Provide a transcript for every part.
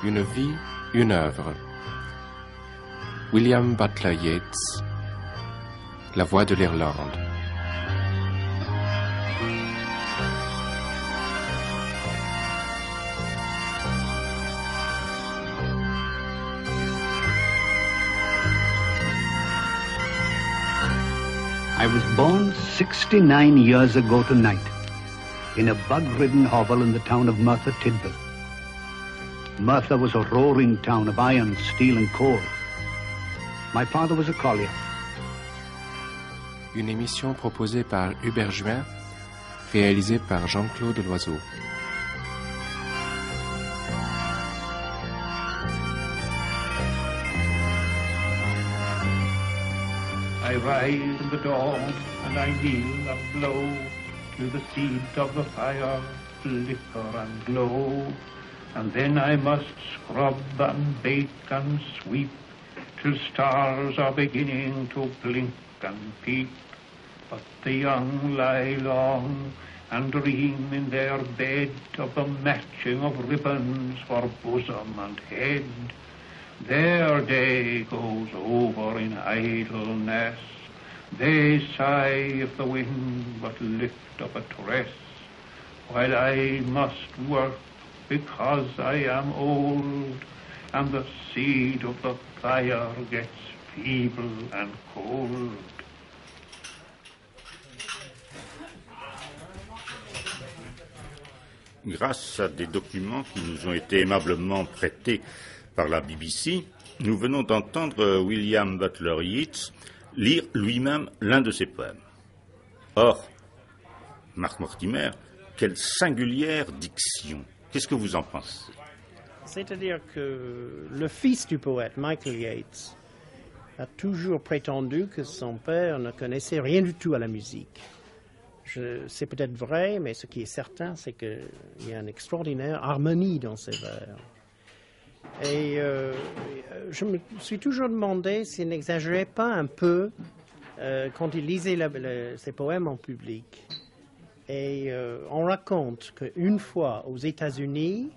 Une vie, une œuvre. William Butler Yeats, La voix de l'Irlande. I was born 69 years ago tonight in a bug-ridden hovel in the town of Merthyr Tydfil. Merthyr was a roaring town of iron, steel and coal. My father was a collier. Une émission proposée par Hubert Juin, réalisée par Jean-Claude Loiseau. I rise in the dawn and I kneel and blow till the seeds of the fire flicker and glow. And then I must scrub and bake and sweep till stars are beginning to blink and peep. But the young lie long and dream in their bed of the matching of ribbons for bosom and head. Their day goes over in idleness. They sigh if the wind but lift up a tress, while I must work because I am old, and the seed of the fire gets feeble and cold. Grâce à des documents qui nous ont été aimablement prêtés par la BBC, nous venons d'entendre William Butler Yeats lire lui-même l'un de ses poèmes. Or, Mark Mortimer, quelle singulière diction! Qu'est-ce que vous en pensez? C'est-à-dire que le fils du poète, Michael Yeats, a toujours prétendu que son père ne connaissait rien du tout à la musique. C'est peut-être vrai, mais ce qui est certain, c'est qu'il y a une extraordinaire harmonie dans ses vers. Et je me suis toujours demandé s'il n'exagérait pas un peu quand il lisait ses poèmes en public. Et on raconte qu'une fois aux États-Unis,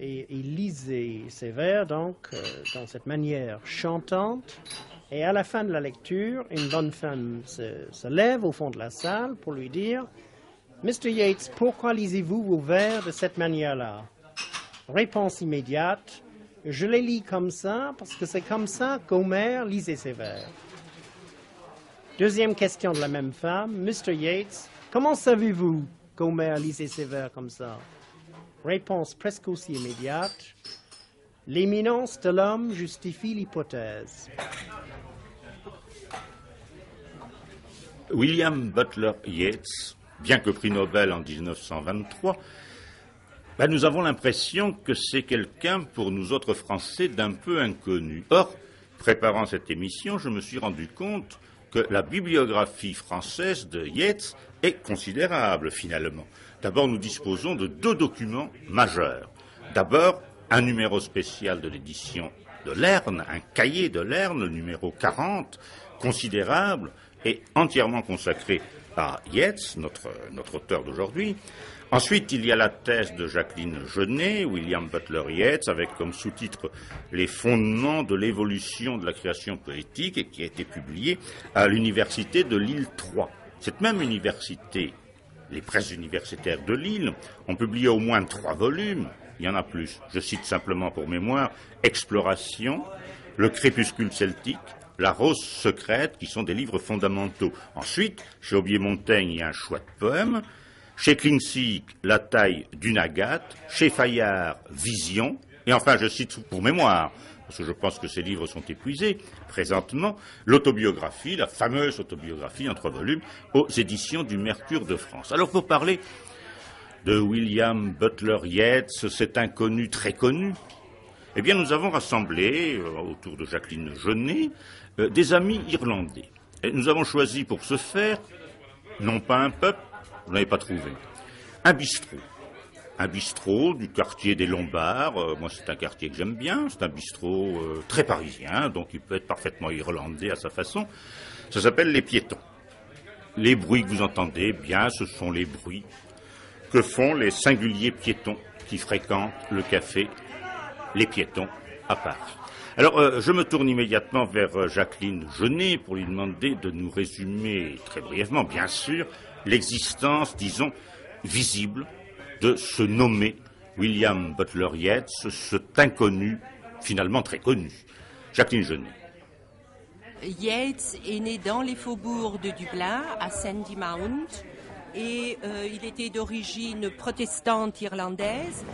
il lisait ses vers donc dans cette manière chantante. Et à la fin de la lecture, une bonne femme se lève au fond de la salle pour lui dire « Mr. Yeats, pourquoi lisez-vous vos vers de cette manière-là » Réponse immédiate « Je les lis comme ça parce que c'est comme ça qu'Homère lisait ses vers. » Deuxième question de la même femme « Mr. Yeats, comment savez-vous qu'Homère lisait ses vers comme ça ?» Réponse presque aussi immédiate « L'éminence de l'homme justifie l'hypothèse. » William Butler Yeats, bien que prix Nobel en 1923, nous avons l'impression que c'est quelqu'un, pour nous autres Français, d'un peu inconnu. Or, préparant cette émission, je me suis rendu compte que la bibliographie française de Yeats est considérable, finalement. D'abord, nous disposons de deux documents majeurs. D'abord, un numéro spécial de l'édition de Lerne, un cahier de Lerne, le numéro 40, considérable et entièrement consacré à Yeats, notre auteur d'aujourd'hui. Ensuite, il y a la thèse de Jacqueline Jeunet, William Butler Yeats, avec comme sous-titre « Les fondements de l'évolution de la création poétique » et qui a été publié à l'université de Lille 3. Cette même université, les presses universitaires de Lille, ont publié au moins 3 volumes, il y en a plus, je cite simplement pour mémoire, « Exploration »,« Le crépuscule celtique », La rose secrète, qui sont des livres fondamentaux. Ensuite, chez Aubier-Montaigne, il y a un choix de poèmes. Chez Klinzig, La taille d'une agate. Chez Fayard, Vision. Et enfin, je cite pour mémoire, parce que je pense que ces livres sont épuisés, présentement, l'autobiographie, la fameuse autobiographie en 3 volumes, aux éditions du Mercure de France. Alors, pour parler de William Butler Yeats, cet inconnu très connu, eh bien, nous avons rassemblé, autour de Jacqueline Jeunet, des amis irlandais. Et nous avons choisi pour ce faire, non pas un peuple, vous n'avez pas trouvé, un bistrot. Un bistrot du quartier des Lombards, moi c'est un quartier que j'aime bien, c'est un bistrot très parisien, donc il peut être parfaitement irlandais à sa façon. Ça s'appelle Les Piétons. Les bruits que vous entendez, bien, ce sont les bruits que font les singuliers piétons qui fréquentent le café les piétons à Paris. Alors, je me tourne immédiatement vers Jacqueline Jeunet pour lui demander de nous résumer très brièvement, bien sûr, l'existence, disons, visible de ce nommé William Butler Yeats, cet inconnu, finalement très connu. Jacqueline Jeunet. Yeats est né dans les faubourgs de Dublin, à Sandymount, et il était d'origine protestante irlandaise.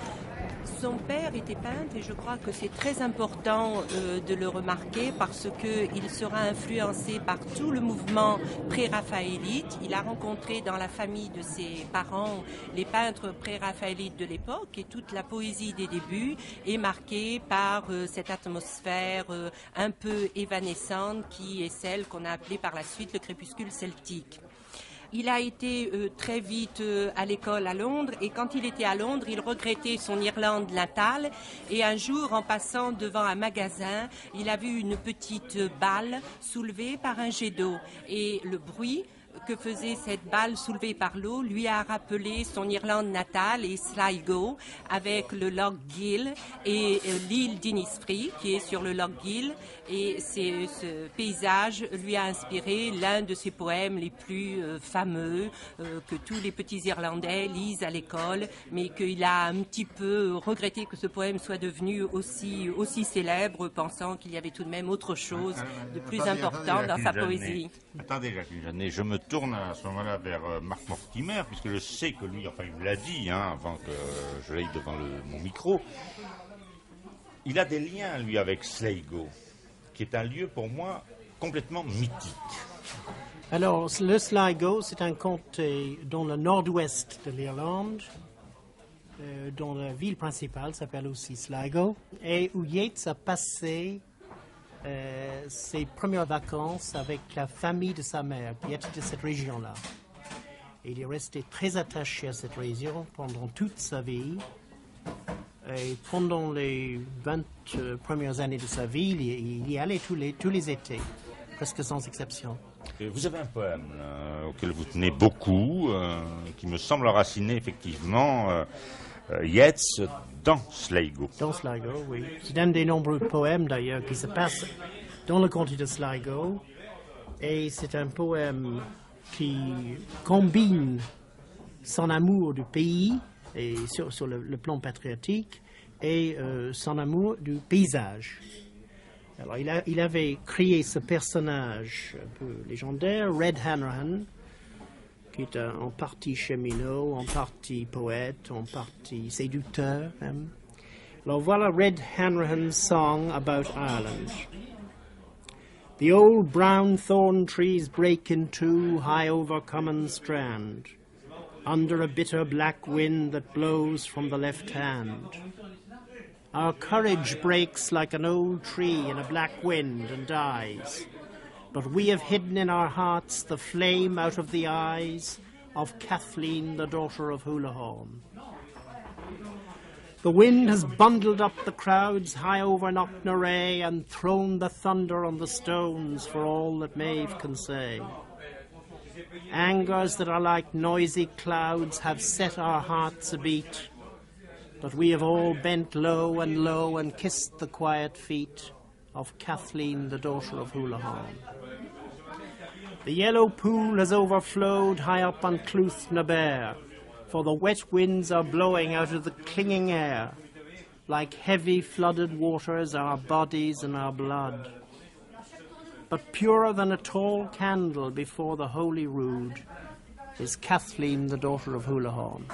Son père était peintre et je crois que c'est très important de le remarquer parce qu'il sera influencé par tout le mouvement pré-raphaélite. Il a rencontré dans la famille de ses parents les peintres pré-raphaélites de l'époque et toute la poésie des débuts est marquée par cette atmosphère un peu évanescente qui est celle qu'on a appelée par la suite le crépuscule celtique. Il a été très vite à l'école à Londres et quand il était à Londres, il regrettait son Irlande natale et un jour, en passant devant un magasin, il a vu une petite balle soulevée par un jet d'eau et le bruit que faisait cette balle soulevée par l'eau lui a rappelé son Irlande natale et Sligo avec le Lough Gill et l'île d'Innisfree qui est sur le Lough Gill et ce paysage lui a inspiré l'un de ses poèmes les plus fameux que tous les petits Irlandais lisent à l'école mais qu'il a un petit peu regretté que ce poème soit devenu aussi célèbre pensant qu'il y avait tout de même autre chose de plus important dans sa poésie. Attendez Jacqueline Jeunet, je me tourne à ce moment-là vers Marc Mortimer, puisque je sais que lui, enfin il me l'a dit avant que je l'aille devant mon micro, il a des liens lui avec Sligo, qui est un lieu pour moi complètement mythique. Alors, le Sligo, c'est un comté dans le nord-ouest de l'Irlande, dont la ville principale s'appelle aussi Sligo, et où Yeats a passé ses premières vacances avec la famille de sa mère, qui était de cette région-là. Il est resté très attaché à cette région pendant toute sa vie. Et pendant les 20 premières années de sa vie, il y allait tous les étés, presque sans exception. Et vous avez un poème auquel vous tenez beaucoup, qui me semble enraciner effectivement Yeats dans Sligo. Dans Sligo, oui. C'est un des nombreux poèmes d'ailleurs qui se passe dans le comté de Sligo. Et c'est un poème qui combine son amour du pays et sur le plan patriotique et son amour du paysage. Alors il avait créé ce personnage un peu légendaire, Red Hanrahan, qui est en partie cheminot, en partie poète, en partie séducteur même. Alors voilà Red Hanrahan's song about Ireland. The old brown thorn trees break in two high over Common Strand, under a bitter black wind that blows from the left hand. Our courage breaks like an old tree in a black wind and dies. But we have hidden in our hearts the flame out of the eyes of Kathleen, the daughter of Houlihan. The wind has bundled up the crowds high over Knocknarea and thrown the thunder on the stones for all that Maeve can say. Angers that are like noisy clouds have set our hearts a-beat, but we have all bent low and kissed the quiet feet of Kathleen, the daughter of Houlihan. The yellow pool has overflowed high up on Clooth na Bare, for the wet winds are blowing out of the clinging air. Like heavy flooded waters our bodies and our blood. But purer than a tall candle before the holy rood is Kathleen, the daughter of Houlihan.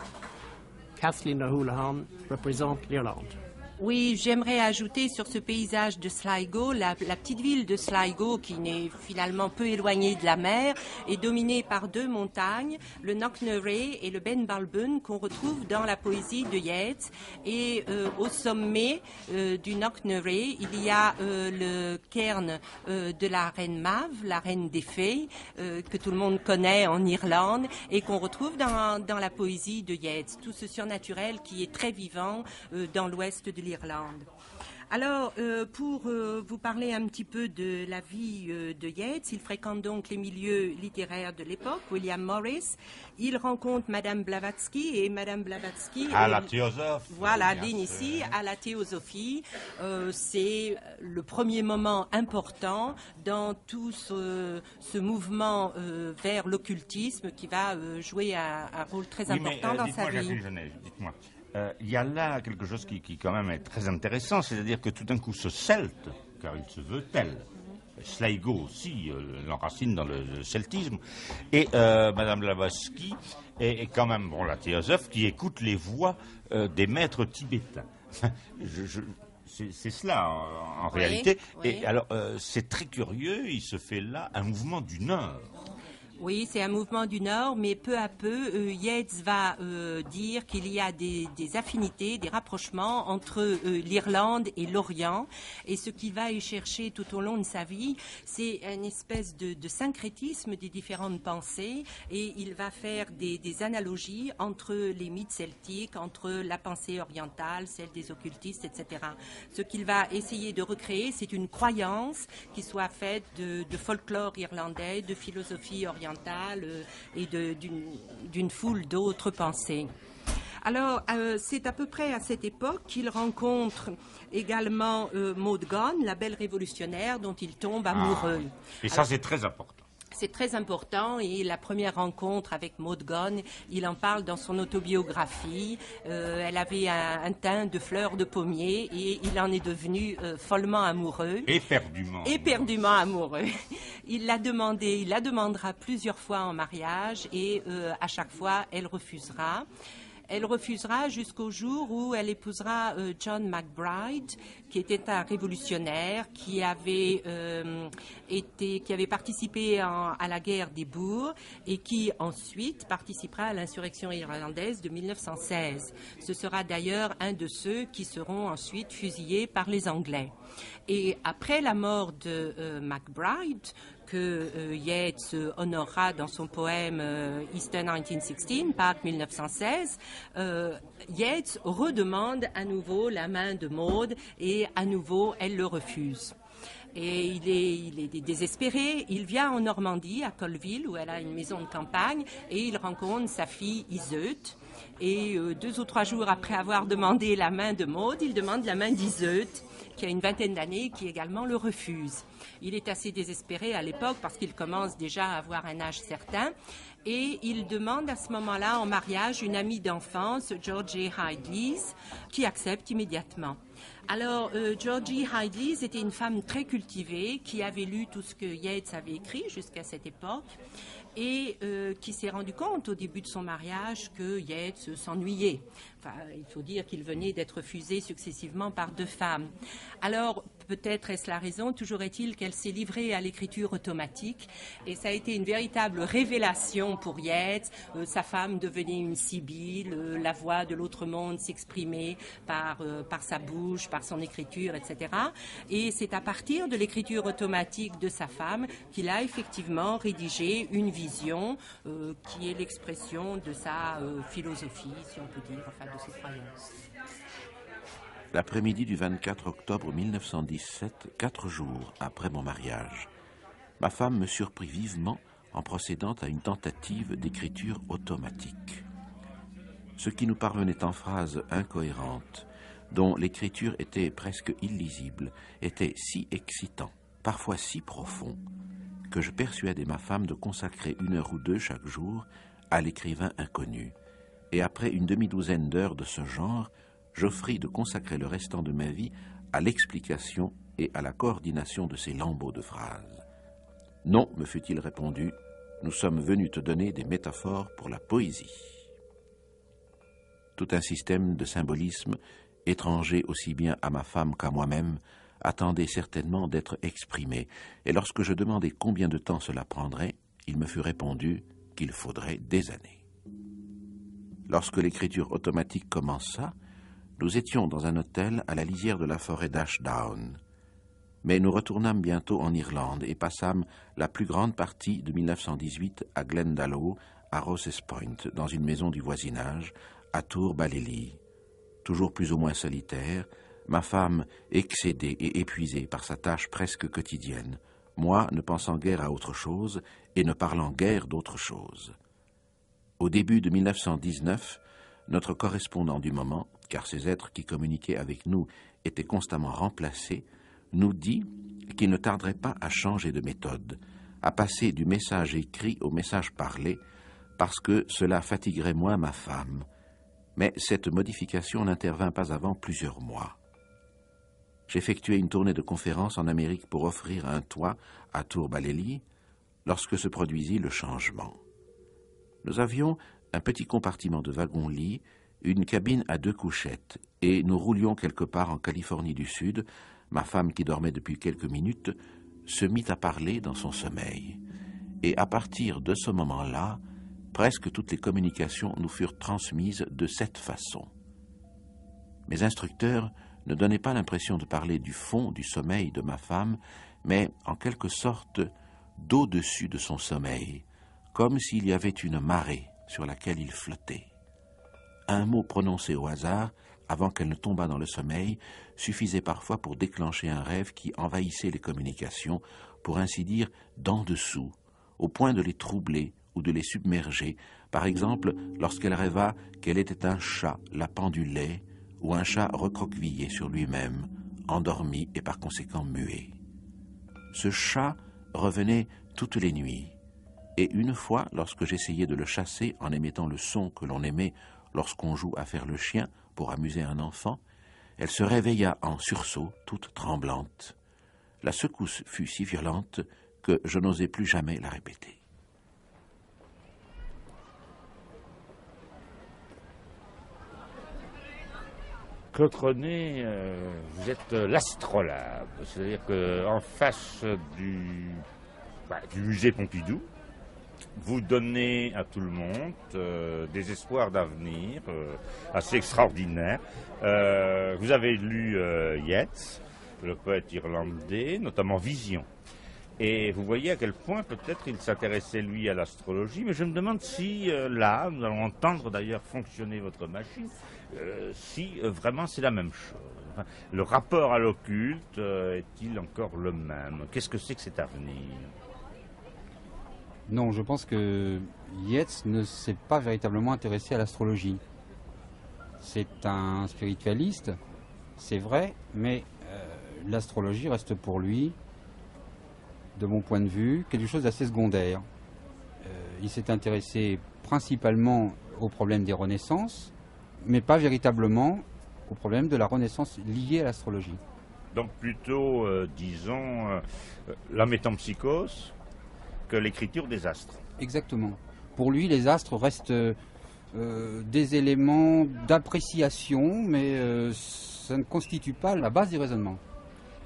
Kathleen de Houlihan représente l'Irlande. Oui, j'aimerais ajouter sur ce paysage de Sligo, la petite ville de Sligo, qui n'est finalement peu éloignée de la mer, est dominée par deux montagnes, le Knocknarea et le Ben Balbun, qu'on retrouve dans la poésie de Yeats. Et au sommet du Knocknarea, il y a le cairn de la reine Maeve, la reine des fées, que tout le monde connaît en Irlande, et qu'on retrouve dans la poésie de Yeats. Tout ce surnaturel qui est très vivant dans l'ouest de l'Irlande. Alors, pour vous parler un petit peu de la vie de Yeats, il fréquente donc les milieux littéraires de l'époque, William Morris. Il rencontre Madame Blavatsky et Madame Blavatsky... À la théosophe. Voilà, l'initie à la théosophie. C'est le premier moment important dans tout ce mouvement vers l'occultisme qui va jouer un rôle très important dans sa vie. Jacqueline Genève, dites-moi. Il y a là quelque chose qui quand même est très intéressant, c'est-à-dire que tout d'un coup ce celte, car il se veut tel, Sligo aussi l'enracine dans le celtisme, et Madame Blavatsky est quand même la théosophe qui écoute les voix des maîtres tibétains. C'est cela en réalité. Oui. Et alors c'est très curieux, il se fait là un mouvement du Nord. Oui, c'est un mouvement du Nord, mais peu à peu, Yeats va dire qu'il y a des affinités, des rapprochements entre l'Irlande et l'Orient. Et ce qu'il va y chercher tout au long de sa vie, c'est une espèce de syncrétisme des différentes pensées. Et il va faire des analogies entre les mythes celtiques, entre la pensée orientale, celle des occultistes, etc. Ce qu'il va essayer de recréer, c'est une croyance qui soit faite de folklore irlandais, de philosophie orientale, et d'une foule d'autres pensées. Alors, c'est à peu près à cette époque qu'il rencontre également Maud Gonne, la belle révolutionnaire dont il tombe amoureux. Et ça, c'est très important. C'est très important et la première rencontre avec Maud Gonne, il en parle dans son autobiographie. Elle avait un teint de fleurs de pommier et il en est devenu follement amoureux. Éperdument amoureux. Il la demandera plusieurs fois en mariage et à chaque fois, elle refusera. Elle refusera jusqu'au jour où elle épousera John McBride, qui était un révolutionnaire, qui avait participé à la guerre des Boers et qui ensuite participera à l'insurrection irlandaise de 1916. Ce sera d'ailleurs un de ceux qui seront ensuite fusillés par les Anglais. Et après la mort de McBride, que Yeats honorera dans son poème Easter 1916, Pâques 1916, Yeats redemande à nouveau la main de Maud et à nouveau elle le refuse. Et il est désespéré, il vient en Normandie, à Colville, où elle a une maison de campagne, et il rencontre sa fille Iseut. Et 2 ou 3 jours après avoir demandé la main de Maud, il demande la main d'Iseut, qui a une vingtaine d'années, qui également le refuse. Il est assez désespéré à l'époque parce qu'il commence déjà à avoir un âge certain et il demande à ce moment-là en mariage une amie d'enfance, Georgie Hidleys, qui accepte immédiatement. Alors, Georgie Hidleys était une femme très cultivée qui avait lu tout ce que Yeats avait écrit jusqu'à cette époque et qui s'est rendu compte au début de son mariage que Yeats s'ennuyait. Enfin, il faut dire qu'il venait d'être refusé successivement par 2 femmes. Alors, peut-être est-ce la raison, toujours est-il qu'elle s'est livrée à l'écriture automatique et ça a été une véritable révélation pour Yeats. Sa femme devenait une sibylle, la voix de l'autre monde s'exprimait par sa bouche, par son écriture, etc. Et c'est à partir de l'écriture automatique de sa femme qu'il a effectivement rédigé une vision qui est l'expression de sa philosophie, si on peut dire, enfin de ses croyances. L'après-midi du 24 octobre 1917, 4 jours après mon mariage, ma femme me surprit vivement en procédant à une tentative d'écriture automatique. Ce qui nous parvenait en phrases incohérentes, dont l'écriture était presque illisible, était si excitant, parfois si profond, que je persuadai ma femme de consacrer 1 heure ou 2 chaque jour à l'écrivain inconnu. Et après une demi-douzaine d'heures de ce genre, j'offris de consacrer le restant de ma vie à l'explication et à la coordination de ces lambeaux de phrases. « Non, me fut-il répondu, nous sommes venus te donner des métaphores pour la poésie. » Tout un système de symbolisme, étranger aussi bien à ma femme qu'à moi-même, attendait certainement d'être exprimé, et lorsque je demandai combien de temps cela prendrait, il me fut répondu qu'il faudrait des années. Lorsque l'écriture automatique commença, nous étions dans un hôtel à la lisière de la forêt d'Ashdown. Mais nous retournâmes bientôt en Irlande et passâmes la plus grande partie de 1918 à Glendalough, à Rosses Point, dans une maison du voisinage, à Tour Ballylee, toujours plus ou moins solitaire, ma femme excédée et épuisée par sa tâche presque quotidienne, moi ne pensant guère à autre chose et ne parlant guère d'autre chose. Au début de 1919, notre correspondant du moment, car ces êtres qui communiquaient avec nous étaient constamment remplacés, nous dit qu'il ne tarderait pas à changer de méthode, à passer du message écrit au message parlé, parce que cela fatiguerait moins ma femme. Mais cette modification n'intervint pas avant plusieurs mois. J'effectuais une tournée de conférences en Amérique pour offrir un toit à Tour-Balélie lorsque se produisit le changement. Nous avions un petit compartiment de wagon-lit, une cabine à 2 couchettes, et nous roulions quelque part en Californie du Sud. Ma femme, qui dormait depuis quelques minutes, se mit à parler dans son sommeil. Et à partir de ce moment-là, presque toutes les communications nous furent transmises de cette façon. Mes instructeurs ne donnaient pas l'impression de parler du fond du sommeil de ma femme, mais en quelque sorte d'au-dessus de son sommeil, comme s'il y avait une marée sur laquelle il flottait. Un mot prononcé au hasard, avant qu'elle ne tombât dans le sommeil, suffisait parfois pour déclencher un rêve qui envahissait les communications, pour ainsi dire d'en dessous, au point de les troubler ou de les submerger, par exemple lorsqu'elle rêva qu'elle était un chat la pendulait, ou un chat recroquevillé sur lui-même, endormi et par conséquent muet. Ce chat revenait toutes les nuits, et une fois, lorsque j'essayais de le chasser en émettant le son que l'on émet lorsqu'on joue à faire le chien pour amuser un enfant, elle se réveilla en sursaut, toute tremblante. La secousse fut si violente que je n'osais plus jamais la répéter. Claude René, vous êtes l'astrolabe, c'est-à-dire qu'en face du musée Pompidou, vous donnez à tout le monde des espoirs d'avenir assez extraordinaires. Vous avez lu Yeats, le poète irlandais, notamment Vision. Et vous voyez à quel point peut-être il s'intéressait lui à l'astrologie, mais je me demande si là, nous allons entendre d'ailleurs fonctionner votre machine, si vraiment c'est la même chose. Enfin, le rapport à l'occulte est-il encore le même? Qu'est-ce que c'est que cet avenir? Non, je pense que Yeats ne s'est pas véritablement intéressé à l'astrologie. C'est un spiritualiste, c'est vrai, mais l'astrologie reste pour lui, de mon point de vue, quelque chose d'assez secondaire. Il s'est intéressé principalement aux problèmes des renaissances, mais pas véritablement aux problèmes de la renaissance liée à l'astrologie. Donc plutôt, disons, la métempsychose que l'écriture des astres. Exactement. Pour lui, les astres restent des éléments d'appréciation, mais ça ne constitue pas la base du raisonnement.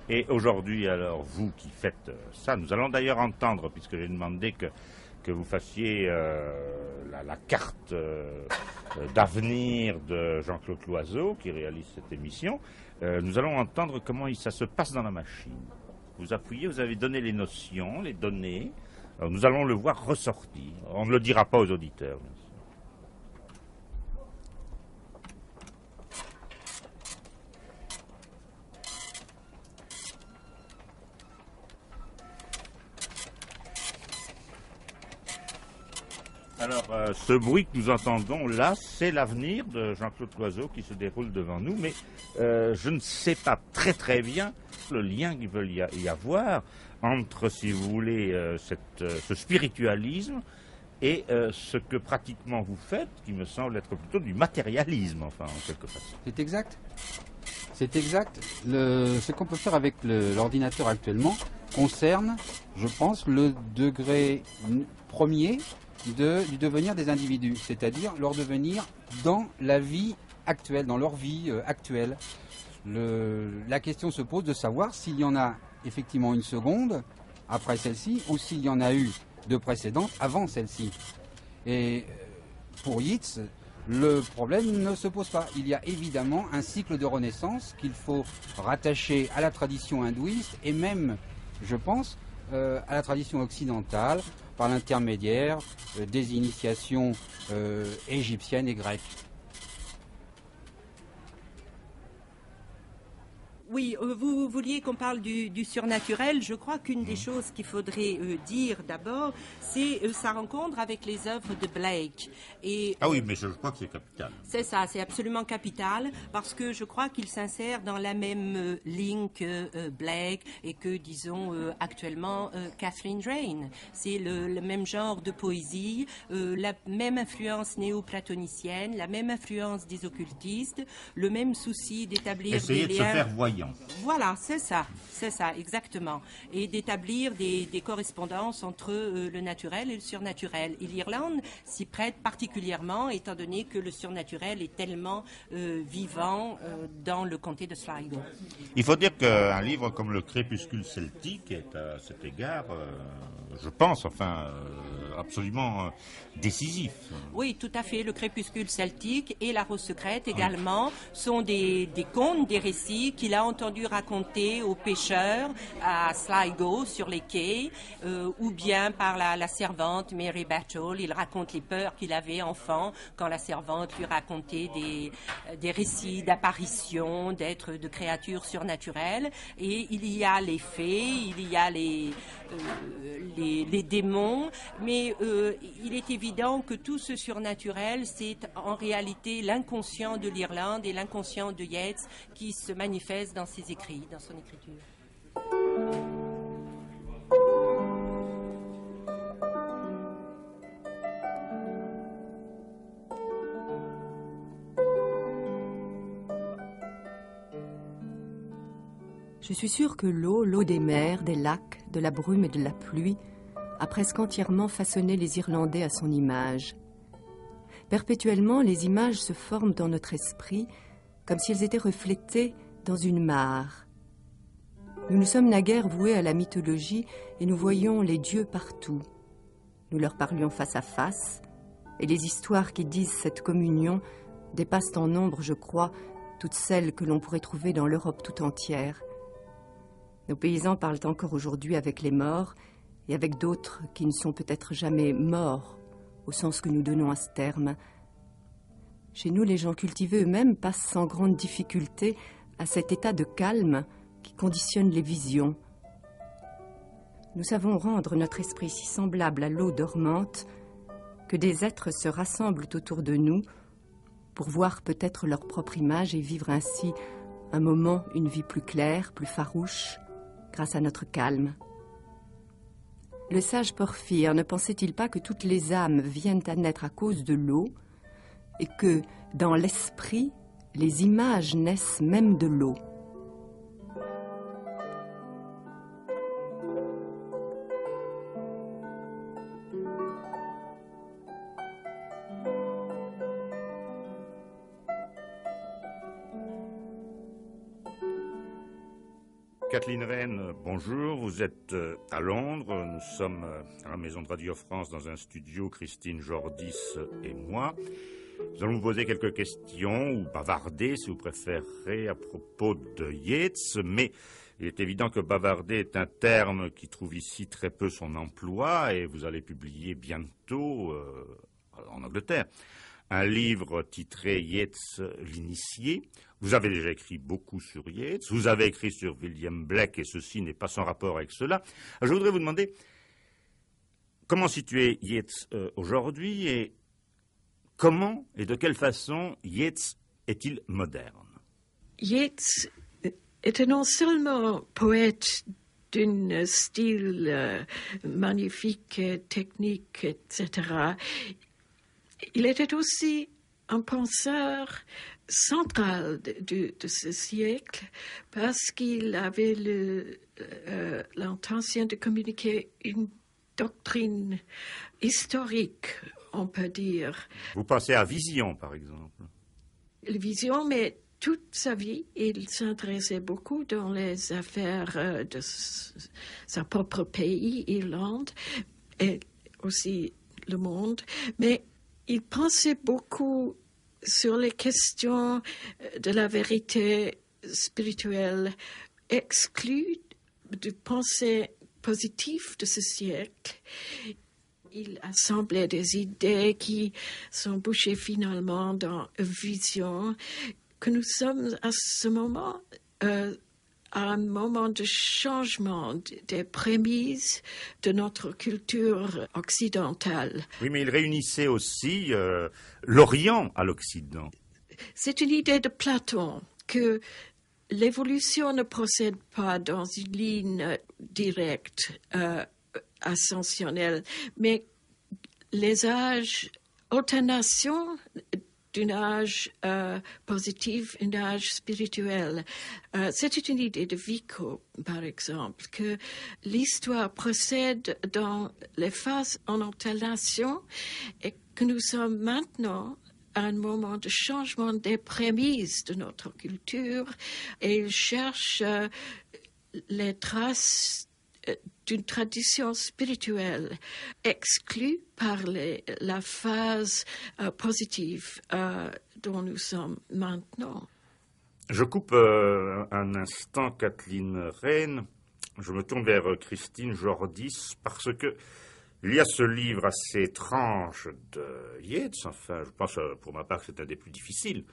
Et aujourd'hui, alors, vous qui faites ça, nous allons d'ailleurs entendre, puisque j'ai demandé que vous fassiez la carte d'avenir de Jean-Claude Loiseau, qui réalise cette émission, nous allons entendre comment ça se passe dans la machine. Vous appuyez, vous avez donné les notions, les données, alors nous allons le voir ressortir. On ne le dira pas aux auditeurs. Alors, ce bruit que nous entendons là, c'est l'avenir de Jean-Claude Loiseau qui se déroule devant nous, mais je ne sais pas très bien le lien qu'il veut y avoir entre, si vous voulez, ce spiritualisme et ce que pratiquement vous faites, qui me semble être plutôt du matérialisme, enfin, en quelque façon. C'est exact. C'est exact. Ce qu'on peut faire avec l'ordinateur actuellement concerne, je pense, le degré premier du devenir des individus, c'est-à-dire leur devenir dans la vie actuelle, dans leur vie actuelle. La question se pose de savoir s'il y en a effectivement une seconde après celle-ci ou s'il y en a eu de précédentes avant celle-ci. Et pour Yeats, le problème ne se pose pas. Il y a évidemment un cycle de renaissance qu'il faut rattacher à la tradition hindouiste et même, je pense, à la tradition occidentale par l'intermédiaire des initiations égyptiennes et grecques. Oui, vous vouliez qu'on parle du surnaturel. Je crois qu'une des choses qu'il faudrait dire d'abord, c'est sa rencontre avec les œuvres de Blake. Et, ah oui, mais je crois que c'est capital. C'est ça, c'est absolument capital, parce que je crois qu'il s'insère dans la même ligne que Blake et que, disons, actuellement, Catherine Rain. C'est le même genre de poésie, la même influence néo-platonicienne, la même influence des occultistes, le même souci d'établir essayer des de liens. Se faire voyant. Voilà, c'est ça, exactement. Et d'établir des correspondances entre le naturel et le surnaturel. Et l'Irlande s'y prête particulièrement, étant donné que le surnaturel est tellement vivant dans le comté de Sligo. Il faut dire qu'un livre comme Le Crépuscule celtique est à cet égard, je pense, absolument décisif. Oui, tout à fait. Le Crépuscule celtique et La Rose secrète également sont des contes, des récits qu'il a entendu raconter aux pêcheurs à Sligo, sur les quais, ou bien par la servante Mary Battle. Il raconte les peurs qu'il avait enfant quand la servante lui racontait des récits d'apparitions, d'êtres, de créatures surnaturelles. Et il y a les fées, il y a les démons, mais il est évident que tout ce surnaturel, c'est en réalité l'inconscient de l'Irlande et l'inconscient de Yeats qui se manifeste dans ses écrits, dans son écriture. Je suis sûre que l'eau des mers, des lacs, de la brume et de la pluie a presque entièrement façonné les Irlandais à son image. Perpétuellement, les images se forment dans notre esprit comme s'ils étaient reflétés dans une mare. Nous nous sommes naguère voués à la mythologie et nous voyions les dieux partout. Nous leur parlions face à face, et les histoires qui disent cette communion dépassent en nombre, je crois, toutes celles que l'on pourrait trouver dans l'Europe tout entière. Nos paysans parlent encore aujourd'hui avec les morts et avec d'autres qui ne sont peut-être jamais morts, au sens que nous donnons à ce terme. Chez nous, les gens cultivés eux-mêmes passent sans grande difficulté à cet état de calme qui conditionne les visions. Nous savons rendre notre esprit si semblable à l'eau dormante que des êtres se rassemblent autour de nous pour voir peut-être leur propre image et vivre ainsi un moment, une vie plus claire, plus farouche, grâce à notre calme. Le sage Porphyre ne pensait-il pas que toutes les âmes viennent à naître à cause de l'eau et que, dans l'esprit, les images naissent même de l'eau? Kathleen Rain, bonjour. Vous êtes à Londres. Nous sommes à la Maison de Radio France dans un studio, Christine Jordis et moi. Nous allons vous poser quelques questions, ou bavarder si vous préférez, à propos de Yeats. Mais il est évident que bavarder est un terme qui trouve ici très peu son emploi et vous allez publier bientôt en Angleterre un livre titré Yeats l'initié. Vous avez déjà écrit beaucoup sur Yeats, vous avez écrit sur William Blake, et ceci n'est pas sans rapport avec cela. Alors, je voudrais vous demander comment situer Yeats aujourd'hui, et comment et de quelle façon Yeats est-il moderne? Yeats était non seulement poète d'un style magnifique, technique, etc., il était aussi un penseur central de ce siècle parce qu'il avait l'intention de communiquer une doctrine historique, on peut dire. Vous pensez à Vision, par exemple? Vision, mais toute sa vie, il s'intéressait beaucoup dans les affaires de son propre pays, Irlande, et aussi le monde, mais il pensait beaucoup sur les questions de la vérité spirituelle, exclues de pensée positive de ce siècle. Il assemblait des idées qui s'embouchaient finalement dans une vision que nous sommes à ce moment un moment de changement des prémices de notre culture occidentale. Oui, mais il réunissait aussi l'Orient à l'Occident. C'est une idée de Platon que l'évolution ne procède pas dans une ligne directe, ascensionnelle, mais les âges, alternation d'un âge positif, un âge spirituel. C'était une idée de Vico, par exemple, que l'histoire procède dans les phases en alternation et que nous sommes maintenant à un moment de changement des prémices de notre culture et il cherche les traces d'une tradition spirituelle exclue par la phase positive dont nous sommes maintenant. Je coupe un instant Kathleen Rehn. Je me tourne vers Christine Jordis parce que il y a ce livre assez étrange de Yeats. Enfin, je pense pour ma part que c'est un des plus difficiles,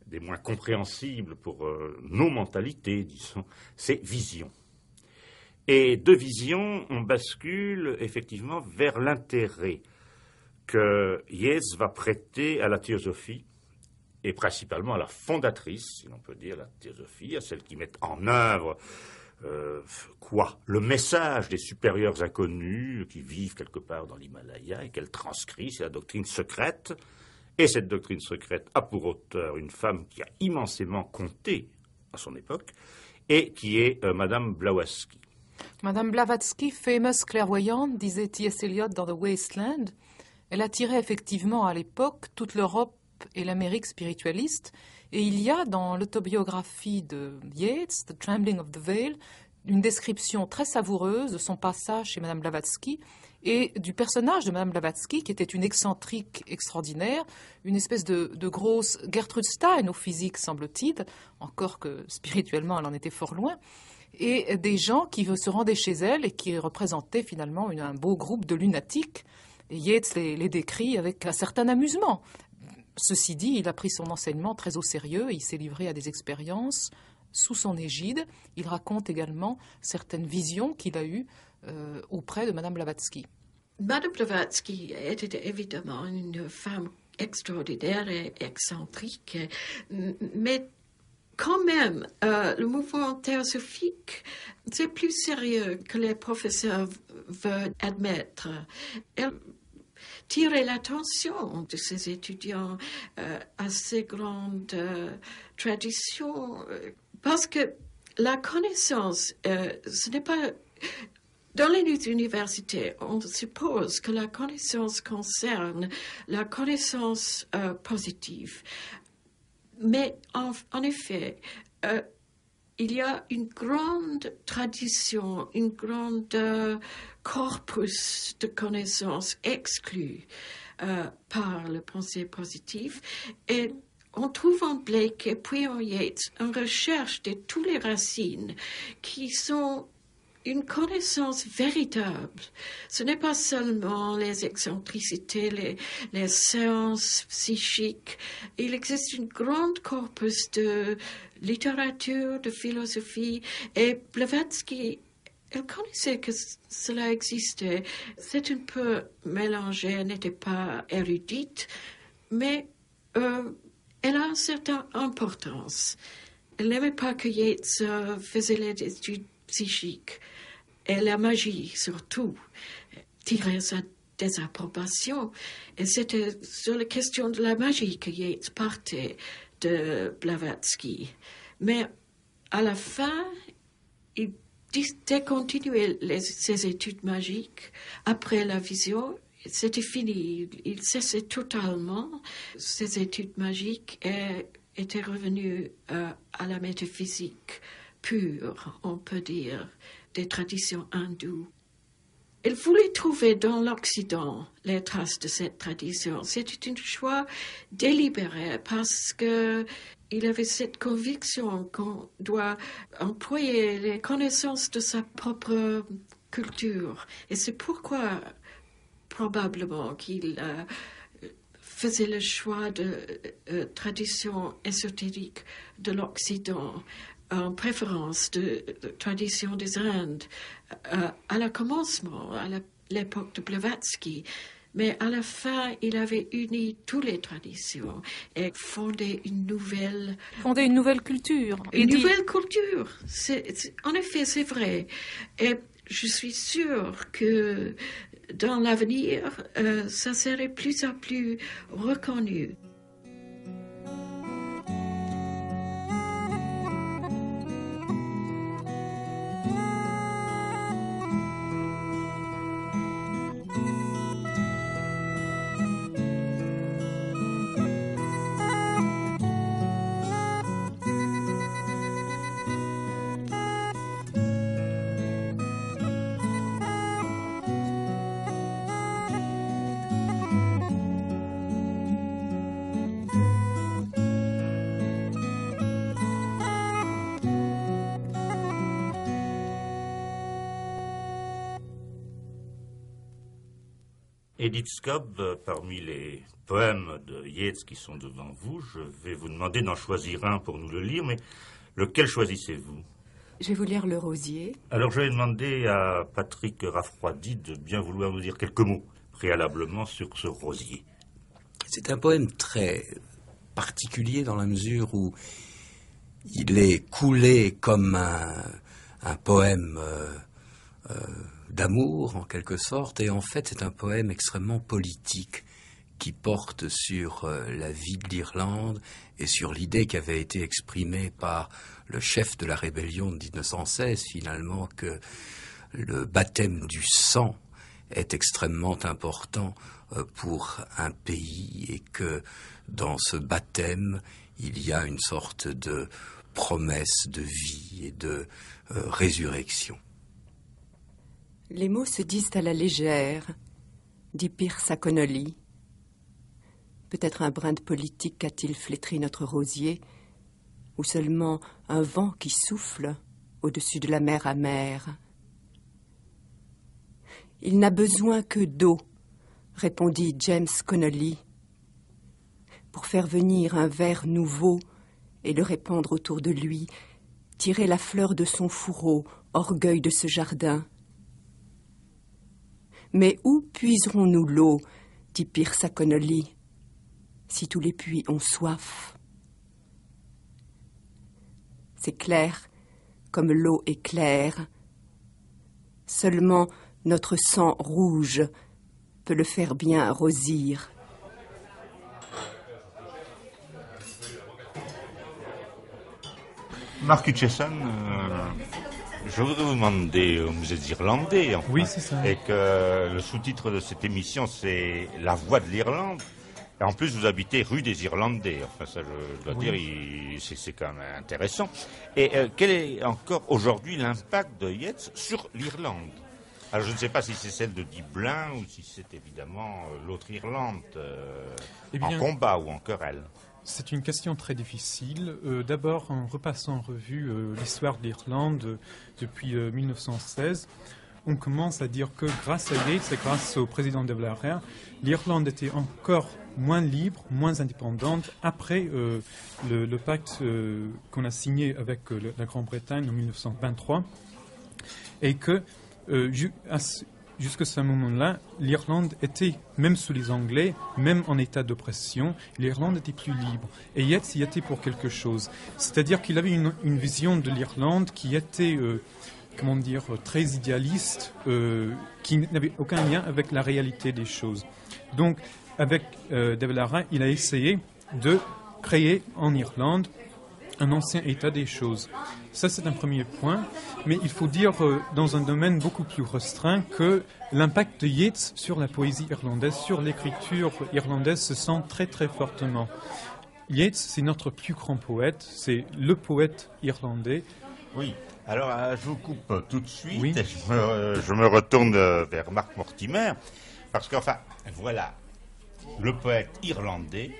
des moins compréhensibles pour nos mentalités, disons. C'est Vision. Et de Vision, on bascule effectivement vers l'intérêt que Yeats va prêter à la théosophie, et principalement à la fondatrice, si l'on peut dire, la théosophie, à celle qui met en œuvre le message des supérieurs inconnus qui vivent quelque part dans l'Himalaya et qu'elle transcrit, c'est la doctrine secrète. Et cette doctrine secrète a pour auteur une femme qui a immensément compté à son époque et qui est Madame Blavatsky. Madame Blavatsky, fameuse clairvoyante, disait T.S. Eliot dans The Waste Land. Elle attirait effectivement à l'époque toute l'Europe et l'Amérique spiritualiste. Et il y a dans l'autobiographie de Yeats, The Trembling of the Veil, une description très savoureuse de son passage chez Madame Blavatsky et du personnage de Madame Blavatsky, qui était une excentrique extraordinaire, une espèce de grosse Gertrude Stein au physique, semble-t-il, encore que spirituellement elle en était fort loin, et des gens qui se rendaient chez elle et qui représentaient finalement un beau groupe de lunatiques. Et Yeats les décrit avec un certain amusement. Ceci dit, il a pris son enseignement très au sérieux et il s'est livré à des expériences sous son égide. Il raconte également certaines visions qu'il a eues auprès de Madame Blavatsky. Madame Blavatsky était évidemment une femme extraordinaire et excentrique, mais quand même, le mouvement théosophique, c'est plus sérieux que les professeurs veulent admettre. Elle tirer l'attention de ces étudiants à ces grandes traditions. Parce que la connaissance, ce n'est pas... Dans les universités, on suppose que la connaissance concerne la connaissance positive. Mais en effet, il y a une grande tradition, une grande corpus de connaissances exclues par le pensée positive. Et on trouve en Blake et puis en Yeats une recherche de toutes les racines qui sont une connaissance véritable. Ce n'est pas seulement les excentricités, les séances psychiques. Il existe une grande corpus de littérature, de philosophie. Et Blavatsky, elle connaissait que cela existait. C'est un peu mélangé, elle n'était pas érudite, mais elle a une certaine importance. Elle n'aimait pas que Yeats faisait les études psychiques. Et la magie, surtout, tirait sa désapprobation. Et c'était sur la question de la magie que Yeats partait de Blavatsky. Mais à la fin, il décontinuait ses études magiques. Après la vision, c'était fini. Il cessait totalement ses études magiques et était revenu à la métaphysique pure, on peut dire, des traditions hindoues. Il voulait trouver dans l'Occident les traces de cette tradition. C'était un choix délibéré parce qu'il avait cette conviction qu'on doit employer les connaissances de sa propre culture. Et c'est pourquoi, probablement, qu'il faisait le choix de traditions ésotériques de l'Occident. en préférence de tradition des Indes à le commencement, à l'époque de Blavatsky. Mais à la fin, il avait uni toutes les traditions et fondé une nouvelle... Fondé une nouvelle culture. Une nouvelle culture. En effet, c'est vrai. Et je suis sûre que dans l'avenir, ça serait plus en plus reconnu. Edith Scobb, parmi les poèmes de Yeats qui sont devant vous, je vais vous demander d'en choisir un pour nous le lire, mais lequel choisissez-vous? Je vais vous lire Le Rosier. Alors je vais demander à Patrick Rafroidi de bien vouloir nous dire quelques mots préalablement sur ce rosier. C'est un poème très particulier dans la mesure où il est coulé comme un poème d'amour en quelque sorte, et en fait c'est un poème extrêmement politique qui porte sur la vie de l'Irlande et sur l'idée qui avait été exprimée par le chef de la rébellion de 1916 finalement, que le baptême du sang est extrêmement important pour un pays et que dans ce baptême il y a une sorte de promesse de vie et de résurrection. Les mots se disent à la légère, dit Pierce à Connolly. Peut-être un brin de politique a-t-il flétri notre rosier, ou seulement un vent qui souffle au-dessus de la mer amère. Il n'a besoin que d'eau, répondit James Connolly, pour faire venir un ver nouveau et le répandre autour de lui, tirer la fleur de son fourreau, orgueil de ce jardin. Mais où puiserons-nous l'eau, dit Pierce à Connolly, si tous les puits ont soif? C'est clair, comme l'eau est claire. Seulement notre sang rouge peut le faire bien rosir. Mark Hutcheson, je voudrais vous demander, vous êtes irlandais, enfin, oui, c'est ça. Et que le sous-titre de cette émission, c'est La Voix de l'Irlande. Et en plus, vous habitez rue des Irlandais. Enfin, ça, je dois dire, c'est quand même intéressant. Et quel est encore aujourd'hui l'impact de Yeats sur l'Irlande? Alors, je ne sais pas si c'est celle de Dublin ou si c'est évidemment l'autre Irlande en combat ou en querelle. C'est une question très difficile. D'abord, en repassant en revue l'histoire de l'Irlande depuis 1916, on commence à dire que grâce à Yeats et grâce au président de Blair, l'Irlande était encore moins libre, moins indépendante après le pacte qu'on a signé avec la Grande-Bretagne en 1923, et que jusqu'à ce moment-là, l'Irlande était, même sous les Anglais, même en état d'oppression, l'Irlande était plus libre. Et Yeats y était pour quelque chose. C'est-à-dire qu'il avait une vision de l'Irlande qui était, très idéaliste, qui n'avait aucun lien avec la réalité des choses. Donc, avec De Valera, il a essayé de créer en Irlande un ancien état des choses. Ça, c'est un premier point, mais il faut dire dans un domaine beaucoup plus restreint que l'impact de Yeats sur la poésie irlandaise, sur l'écriture irlandaise se sent très très fortement. Yeats, c'est notre plus grand poète, c'est le poète irlandais. Oui, alors je vous coupe tout de suite, oui. Je me retourne vers Marc Mortimer, parce qu'enfin, voilà, le poète irlandais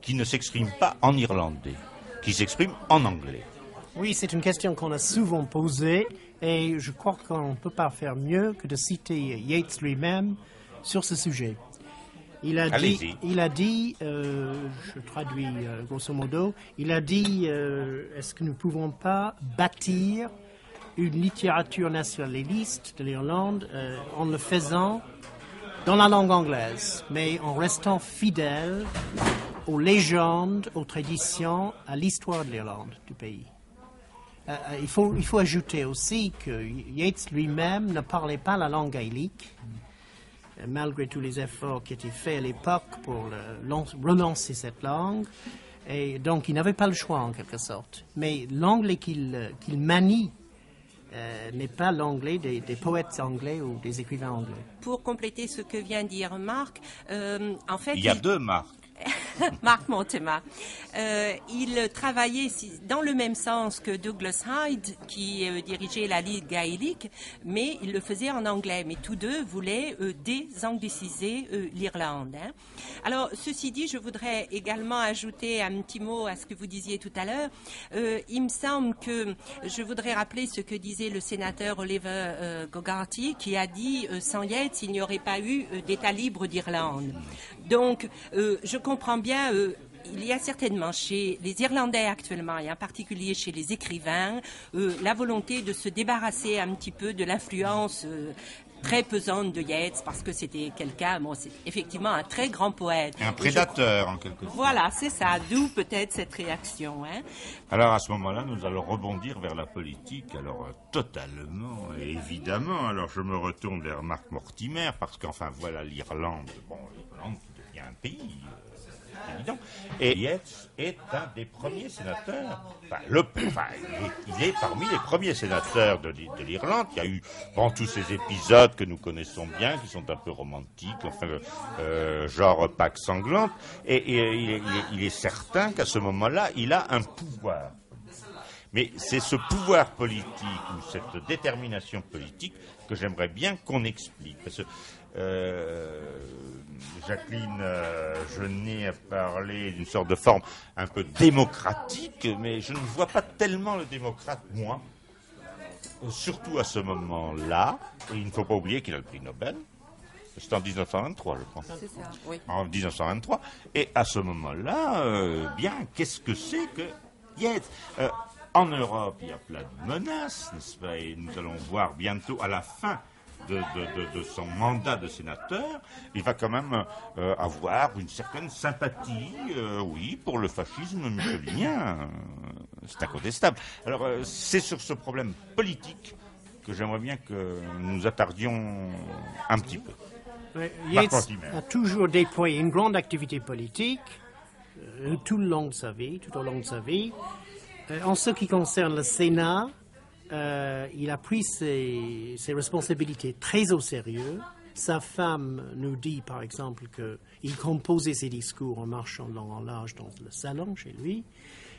qui ne s'exprime pas en irlandais, qui s'exprime en anglais. Oui, c'est une question qu'on a souvent posée et je crois qu'on ne peut pas faire mieux que de citer Yeats lui-même sur ce sujet. Il a dit, je traduis grosso modo, il a dit, est-ce que nous ne pouvons pas bâtir une littérature nationaliste de l'Irlande en le faisant dans la langue anglaise, mais en restant fidèle aux légendes, aux traditions, à l'histoire de l'Irlande, du pays. Il faut ajouter aussi que Yeats lui-même ne parlait pas la langue gaélique, malgré tous les efforts qui étaient faits à l'époque pour relancer cette langue. Et donc, il n'avait pas le choix, en quelque sorte. Mais l'anglais qu'il manie n'est pas l'anglais des poètes anglais ou des écrivains anglais. Pour compléter ce que vient de dire Marc, en fait... Il y a deux Marc. Marc Montema. Il travaillait dans le même sens que Douglas Hyde, qui dirigeait la Ligue gaélique, mais il le faisait en anglais. Mais tous deux voulaient désangliciser l'Irlande. Hein. Alors, ceci dit, je voudrais également ajouter un petit mot à ce que vous disiez tout à l'heure. Il me semble que je voudrais rappeler ce que disait le sénateur Oliver Gogarty, qui a dit sans Yeats, il n'y aurait pas eu d'État libre d'Irlande. Donc, je comprends bien, il y a certainement chez les Irlandais actuellement, et en particulier chez les écrivains, la volonté de se débarrasser un petit peu de l'influence très pesante de Yeats, parce que c'était quelqu'un, bon, c'est effectivement un très grand poète. Un prédateur, en quelque sorte. Voilà, c'est ça, d'où peut-être cette réaction. Hein. Alors, à ce moment-là, nous allons rebondir vers la politique, alors totalement, et évidemment. Alors, je me retourne vers Marc Mortimer, parce qu'enfin, voilà l'Irlande. Bon, l'Irlande qui devient un pays... évident. Et Yeats est un des premiers sénateurs, il est parmi les premiers sénateurs de l'Irlande. Il y a eu tous ces épisodes que nous connaissons bien, qui sont un peu romantiques, enfin, genre Pâques sanglante, et il est certain qu'à ce moment-là, il a un pouvoir. Mais c'est ce pouvoir politique, ou cette détermination politique, que j'aimerais bien qu'on explique. Parce que Jacqueline Jeunet a parlé d'une sorte de forme un peu démocratique, mais je ne vois pas tellement le démocrate, moi, surtout à ce moment-là. Et il ne faut pas oublier qu'il a le prix Nobel. C'était en 1923, je pense. C'est ça, oui. En 1923. Et à ce moment-là, qu'est-ce que c'est que Yeats en Europe, il y a plein de menaces, n'est-ce pas? Et nous allons voir bientôt, à la fin de son mandat de sénateur, il va quand même avoir une certaine sympathie, pour le fascisme mussolinien. C'est incontestable. Alors, c'est sur ce problème politique que j'aimerais bien que nous attardions un petit peu. Yeats a toujours déployé une grande activité politique tout au long de sa vie. En ce qui concerne le Sénat, il a pris ses responsabilités très au sérieux. Sa femme nous dit, par exemple, qu'il composait ses discours en marchant long en large dans le salon chez lui.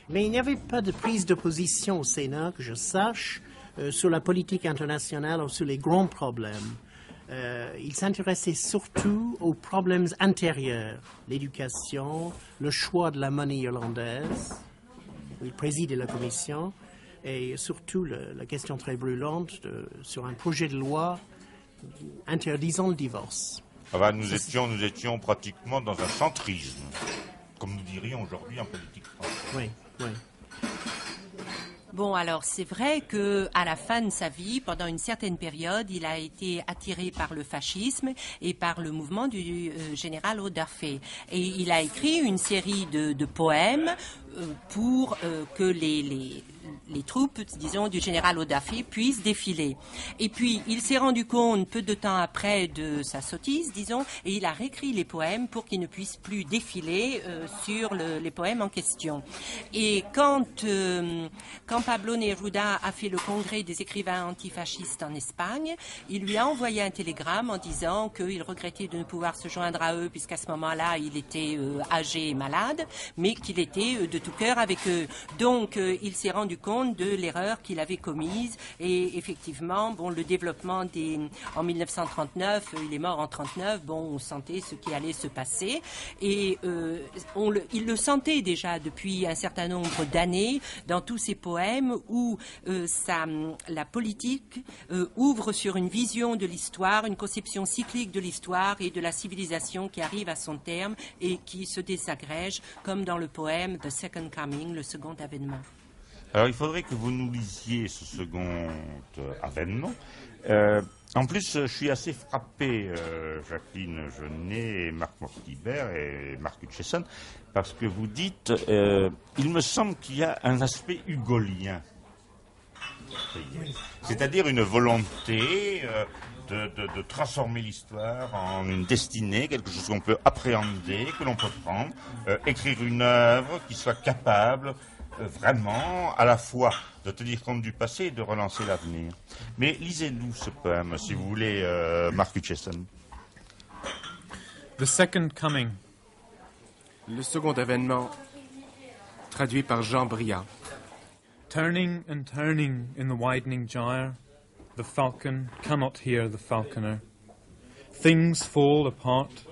Mais il n'y avait pas de prise de position au Sénat, que je sache, sur la politique internationale ou sur les grands problèmes. Il s'intéressait surtout aux problèmes intérieurs, l'éducation, le choix de la monnaie irlandaise. Il présidait la commission, et surtout la question très brûlante sur un projet de loi interdisant le divorce. Nous étions pratiquement dans un centrisme, comme nous dirions aujourd'hui en politique française. Oui. Bon, alors c'est vrai que à la fin de sa vie, pendant une certaine période, il a été attiré par le fascisme et par le mouvement du général O'Duffy. Et il a écrit une série de poèmes pour que les troupes, disons, du général O'Duffy puissent défiler. Et puis, il s'est rendu compte peu de temps après de sa sottise, disons, et il a réécrit les poèmes pour qu'ils ne puissent plus défiler sur les poèmes en question. Et quand Pablo Neruda a fait le congrès des écrivains antifascistes en Espagne, il lui a envoyé un télégramme en disant qu'il regrettait de ne pouvoir se joindre à eux, puisqu'à ce moment-là, il était âgé et malade, mais qu'il était de tout cœur avec eux. Donc, il s'est rendu rendu compte de l'erreur qu'il avait commise. Et effectivement, bon, le développement en 1939, il est mort en 39, bon, on sentait ce qui allait se passer. Et il le sentait déjà depuis un certain nombre d'années dans tous ses poèmes où la politique ouvre sur une vision de l'histoire, une conception cyclique de l'histoire et de la civilisation qui arrive à son terme et qui se désagrège, comme dans le poème The Second Coming, le second avènement. Alors il faudrait que vous nous lisiez ce second avènement. En plus, je suis assez frappé, Jacqueline Jeunet, Marc Mortibert et Marc Hutchison, parce que vous dites, il me semble qu'il y a un aspect hugolien. C'est-à-dire une volonté de transformer l'histoire en une destinée, quelque chose qu'on peut appréhender, que l'on peut prendre, écrire une œuvre qui soit capable vraiment à la fois de tenir compte du passé et de relancer l'avenir. Mais lisez-nous ce poème, si vous voulez, Marc Hutchison. The Second Coming. Le second avènement, traduit par Jean Bria. Turning and turning in the widening gyre, the falcon cannot hear the falconer. Things fall apart,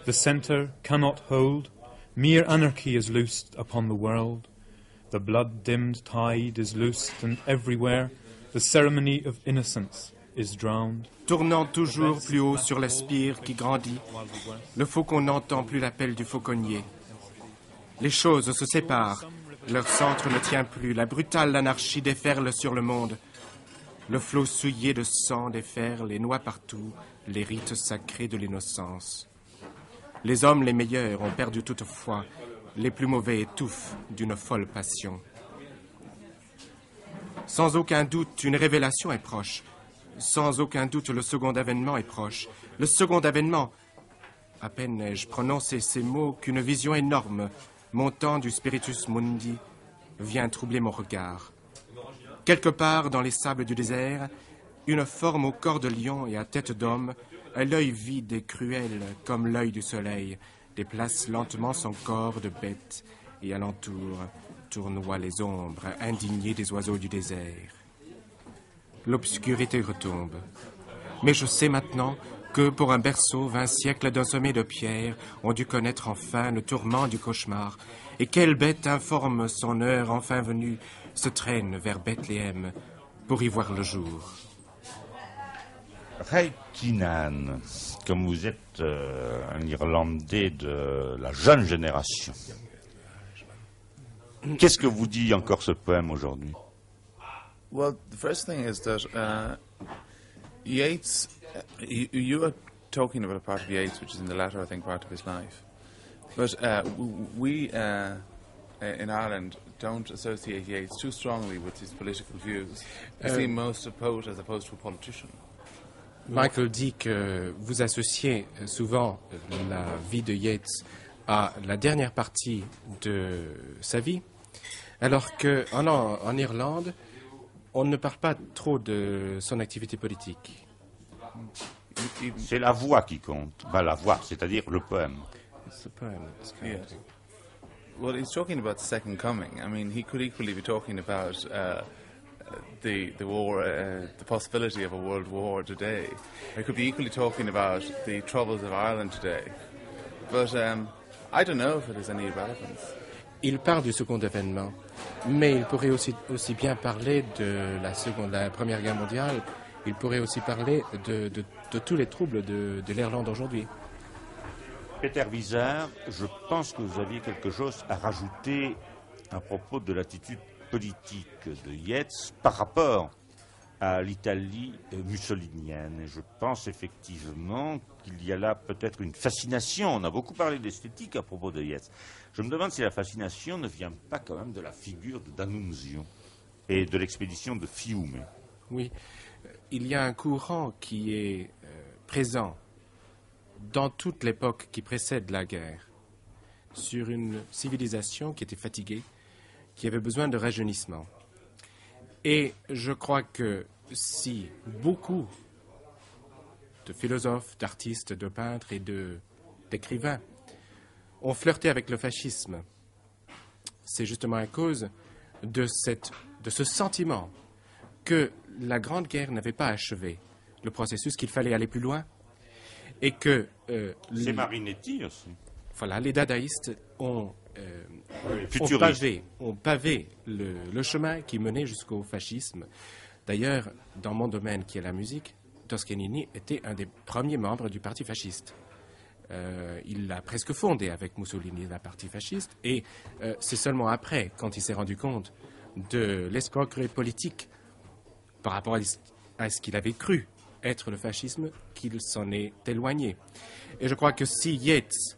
the centre cannot hold, mere anarchy is loosed upon the world. The blood-dimmed tide is loosed, and everywhere the ceremony of innocence is drowned. Tournant toujours plus haut sur la spire qui grandit, le faucon n'entend plus l'appel du fauconnier. Les choses se séparent, leur centre ne tient plus, la brutale anarchie déferle sur le monde. Le flot souillé de sang déferle et noie partout les rites sacrés de l'innocence. Les hommes les meilleurs ont perdu toute foi, les plus mauvais étouffent d'une folle passion. Sans aucun doute, une révélation est proche. Sans aucun doute, le second avènement est proche. Le second avènement, à peine ai-je prononcé ces mots qu'une vision énorme, montant du spiritus mundi, vient troubler mon regard. Quelque part dans les sables du désert, une forme au corps de lion et à tête d'homme, à l'œil vide et cruel comme l'œil du soleil, déplace lentement son corps de bête et alentour tournoie les ombres indignées des oiseaux du désert. L'obscurité retombe. Mais je sais maintenant que pour un berceau, 20 siècles d'un sommet de pierre ont dû connaître enfin le tourment du cauchemar. Et quelle bête informe son heure enfin venue se traîne vers Bethléem pour y voir le jour. Ray Keenan, comme vous êtes un Irlandais de la jeune génération, qu'est-ce que vous dit encore ce poème aujourd'hui? Well, the first thing is that Yeats, you are talking about a part of Yeats which is in the latter, I think, part of his life. But we in Ireland don't associate Yeats too strongly with his political views. We see him most a poet as opposed to a politician. Michael dit que vous associez souvent la vie de Yeats à la dernière partie de sa vie, alors qu'en Irlande, on ne parle pas trop de son activité politique. C'est la voix qui compte, pas la voix, c'est-à-dire le poème. It's the poem. Yes. Well, he's talking about the Second Coming. I mean, he could equally be talking about the war, the possibility of a world war today. He could be equally talking about the troubles of Ireland today. But I don't know if it has any relevance. Il parle du second avènement, mais il pourrait aussi bien parler de la Première Guerre mondiale. Il pourrait aussi parler de tous les troubles de l'Irlande aujourd'hui. Peter Visart, je pense que vous aviez quelque chose à rajouter à propos de l'attitude politique de Yeats par rapport à l'Italie mussolinienne. Et je pense effectivement qu'il y a là peut-être une fascination. On a beaucoup parlé d'esthétique à propos de Yeats. Je me demande si la fascination ne vient pas quand même de la figure de D'Annunzio et de l'expédition de Fiume. Oui, il y a un courant qui est présent dans toute l'époque qui précède la guerre, sur une civilisation qui était fatiguée, qui avait besoin de rajeunissement. Et je crois que si beaucoup de philosophes, d'artistes, de peintres et d'écrivains ont flirté avec le fascisme, c'est justement à cause de cette de ce sentiment que la Grande Guerre n'avait pas achevé le processus, qu'il fallait aller plus loin, et que... C'est Marinetti aussi. Voilà, les dadaïstes ont pavé le chemin qui menait jusqu'au fascisme. D'ailleurs, dans mon domaine qui est la musique, Toscanini était un des premiers membres du parti fasciste. Il l'a presque fondé avec Mussolini, la parti fasciste, et c'est seulement après, quand il s'est rendu compte de l'escroquerie politique par rapport à ce qu'il avait cru être le fascisme, qu'il s'en est éloigné. Et je crois que si Yeats,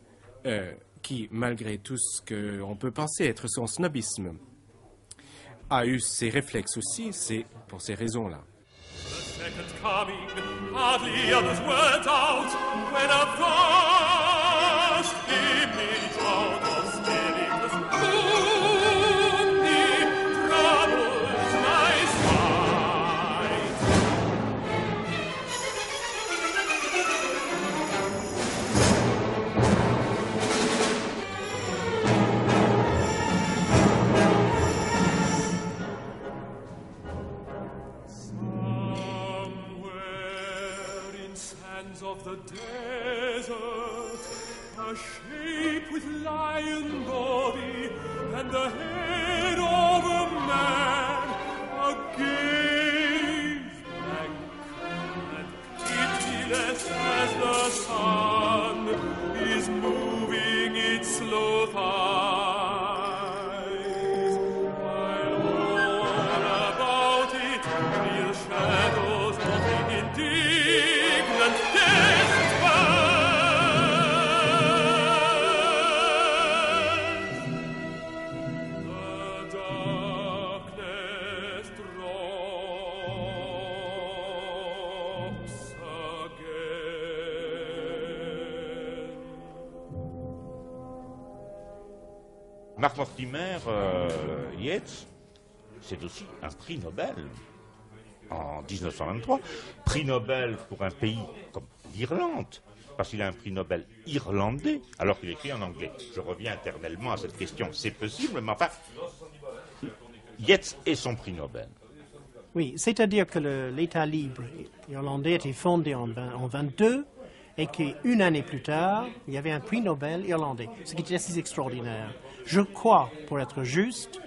qui, malgré tout ce qu'on peut penser être son snobisme, a eu ses réflexes aussi, c'est pour ces raisons-là. Of the desert, a shape with lion body and the head of a man, a gaze blank and pitiless as the sun is moving its slow thighs, while all about it real shadows moving indignant death. Mark Mortimer, Yeats, c'est aussi un prix Nobel en 1923. Prix Nobel pour un pays comme l'Irlande, parce qu'il a un prix Nobel irlandais, alors qu'il écrit en anglais. Je reviens éternellement à cette question. C'est possible, mais enfin, Yeats est son prix Nobel. Oui, c'est-à-dire que l'État libre irlandais a été fondé en 22 et qu'une année plus tard, il y avait un prix Nobel irlandais, ce qui était assez extraordinaire. Je crois, pour être juste,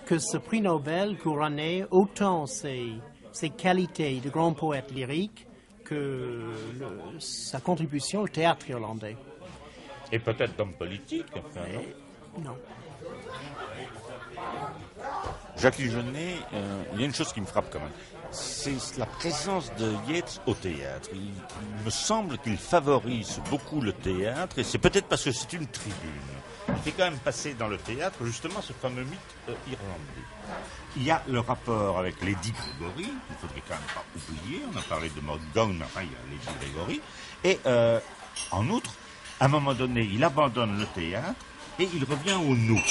que ce prix Nobel couronnait autant ses qualités de grand poète lyrique que sa contribution au théâtre irlandais. Et peut-être d'homme politique, enfin, non? Non. Jacques Ligenet, il y a une chose qui me frappe quand même, c'est la présence de Yeats au théâtre. Il me semble qu'il favorise beaucoup le théâtre, et c'est peut-être parce que c'est une tribune. Il fait quand même passer dans le théâtre justement ce fameux mythe irlandais. Il y a le rapport avec Lady Gregory, il ne faudrait quand même pas oublier, on a parlé de Maud Gonne, enfin il y a Lady Gregory, et en outre, à un moment donné, il abandonne le théâtre et il revient au nous.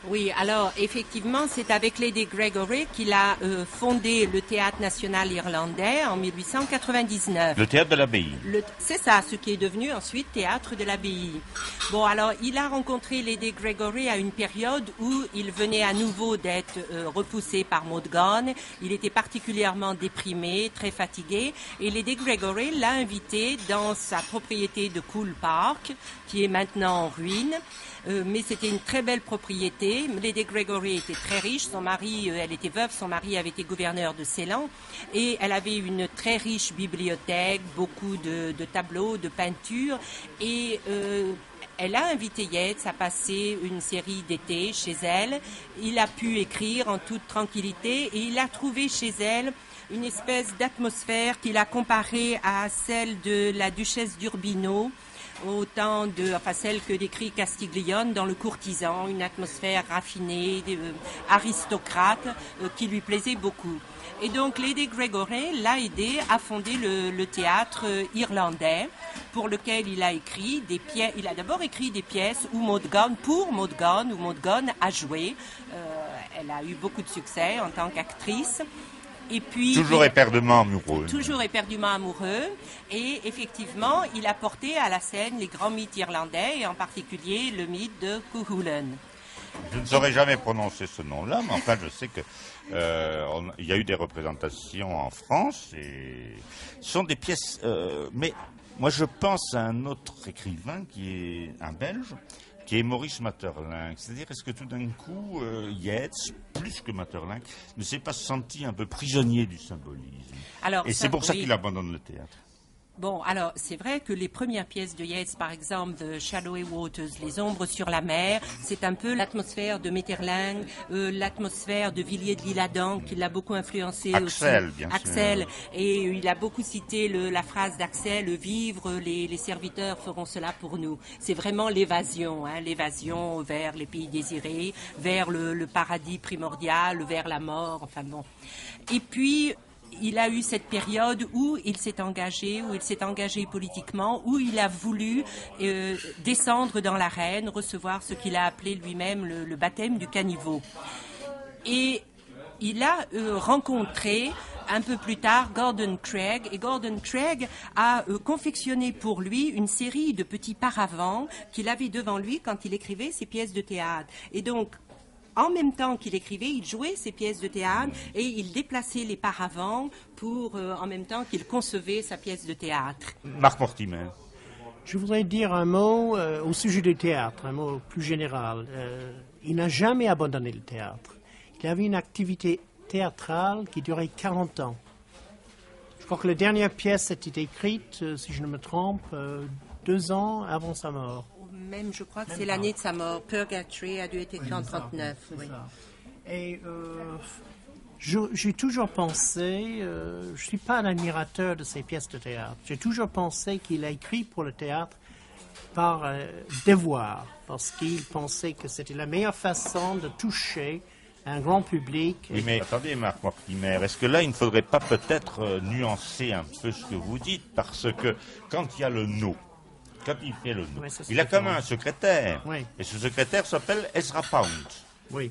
Oui, alors effectivement, c'est avec Lady Gregory qu'il a fondé le Théâtre national irlandais en 1899. Le théâtre de l'abbaye. C'est ça, ce qui est devenu ensuite Théâtre de l'abbaye. Bon, alors il a rencontré Lady Gregory à une période où il venait à nouveau d'être repoussé par Maud Gonne. Il était particulièrement déprimé, très fatigué, et Lady Gregory l'a invité dans sa propriété de Coole Park, qui est maintenant en ruine. Mais c'était une très belle propriété. Lady Gregory était très riche. Son mari, elle était veuve, son mari avait été gouverneur de Ceylan. Et elle avait une très riche bibliothèque, beaucoup de tableaux, de peintures. Et elle a invité Yeats à passer une série d'été chez elle. Il a pu écrire en toute tranquillité et il a trouvé chez elle une espèce d'atmosphère qu'il a comparée à celle de la duchesse d'Urbino, celle que décrit Castiglione dans Le Courtisan, une atmosphère raffinée, aristocrate, qui lui plaisait beaucoup. Et donc Lady Gregory l'a aidé à fonder le théâtre irlandais, pour lequel il a écrit des pièces. Il a d'abord écrit des pièces où Maud Gonne a joué. Elle a eu beaucoup de succès en tant qu'actrice. Et puis, toujours éperdument amoureux. Toujours éperdument amoureux. Et effectivement, il a porté à la scène les grands mythes irlandais, et en particulier le mythe de Cuchulainn. Je ne saurais jamais prononcer ce nom-là, mais enfin, je sais que il y a eu des représentations en France et ce sont des pièces. Mais moi, je pense à un autre écrivain qui est un Belge, qui est Maurice Maeterlinck. C'est-à-dire, est-ce que tout d'un coup, Yeats, plus que Maeterlinck, ne s'est pas senti un peu prisonnier du symbolisme? Alors, et c'est pour ça qu'il abandonne le théâtre. Bon, alors, c'est vrai que les premières pièces de Yeats, par exemple, The Shadowy Waters, Les ombres sur la mer, c'est un peu l'atmosphère de Maeterlinck, l'atmosphère de Villiers de l'Isle-Adam, qui l'a beaucoup influencé Axel, aussi. bien Axel, sûr. et il a beaucoup cité la phrase d'Axel, vivre, les serviteurs feront cela pour nous. C'est vraiment l'évasion, hein, l'évasion vers les pays désirés, vers le paradis primordial, vers la mort, enfin bon. Et puis, il a eu cette période où il s'est engagé politiquement, où il a voulu descendre dans l'arène, recevoir ce qu'il a appelé lui-même le baptême du caniveau. Et il a rencontré un peu plus tard Gordon Craig, et Gordon Craig a confectionné pour lui une série de petits paravents qu'il avait devant lui quand il écrivait ses pièces de théâtre. Et donc, en même temps qu'il écrivait, il jouait ses pièces de théâtre et il déplaçait les paravents pour, en même temps qu'il concevait sa pièce de théâtre. Marc Mortimer. Je voudrais dire un mot au sujet du théâtre, un mot plus général. Il n'a jamais abandonné le théâtre. Il avait une activité théâtrale qui durait 40 ans. Je crois que la dernière pièce a été écrite, si je ne me trompe, 2 ans avant sa mort. Même, je crois que c'est l'année de sa mort. Purgatory a dû être écrit en 1939. Oui. Et j'ai toujours pensé, je ne suis pas un admirateur de ses pièces de théâtre, j'ai toujours pensé qu'il a écrit pour le théâtre par devoir, parce qu'il pensait que c'était la meilleure façon de toucher un grand public. Oui, mais attendez, Marc Mortimer, est-ce que là, il ne faudrait pas peut-être nuancer un peu ce que vous dites, parce que quand il y a le no, quand il fait le no, il a quand même un secrétaire. Oui. Et ce secrétaire s'appelle Ezra Pound. Oui.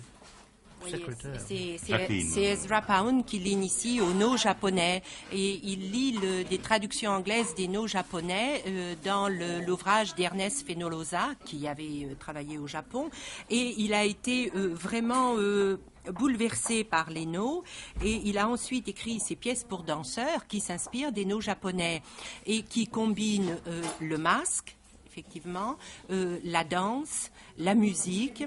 C'est Ezra Pound qui l'initie au no japonais et il lit des traductions anglaises des no japonais dans l'ouvrage d'Ernest Fenollosa qui avait travaillé au Japon et il a été vraiment bouleversé par les no et il a ensuite écrit ses pièces pour danseurs qui s'inspirent des no japonais et qui combinent le masque, effectivement, la danse, la musique,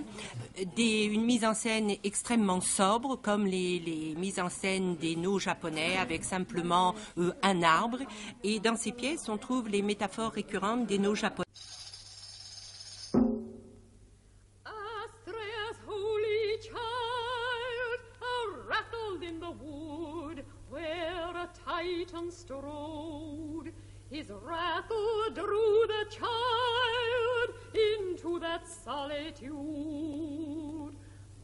une mise en scène extrêmement sobre, comme les mises en scène des no japonais, avec simplement un arbre. Et dans ces pièces, on trouve les métaphores récurrentes des no japonais. Astrea's holy child, rattled in the wood, where a Titan strode. His wrath drew the child into that solitude.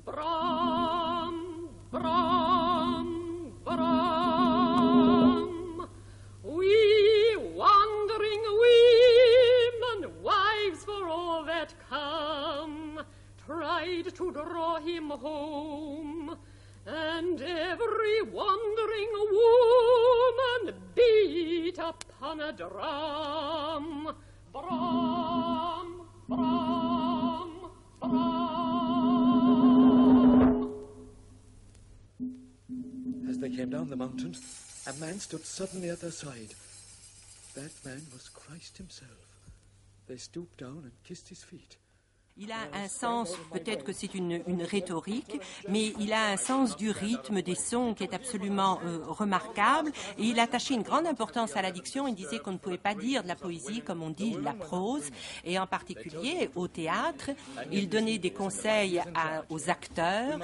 Bram, Bram, Bram. We wandering women, wives for all that come, tried to draw him home. And every wandering woman beat upon a drum. Bram, Bram, Bram. As they came down the mountain, a man stood suddenly at their side. That man was Christ himself. They stooped down and kissed his feet. Il a un sens, peut-être que c'est une rhétorique, mais il a un sens du rythme, des sons qui est absolument remarquable. Et il attachait une grande importance à la diction. Il disait qu'on ne pouvait pas dire de la poésie comme on dit la prose. Et en particulier, au théâtre, il donnait des conseils aux acteurs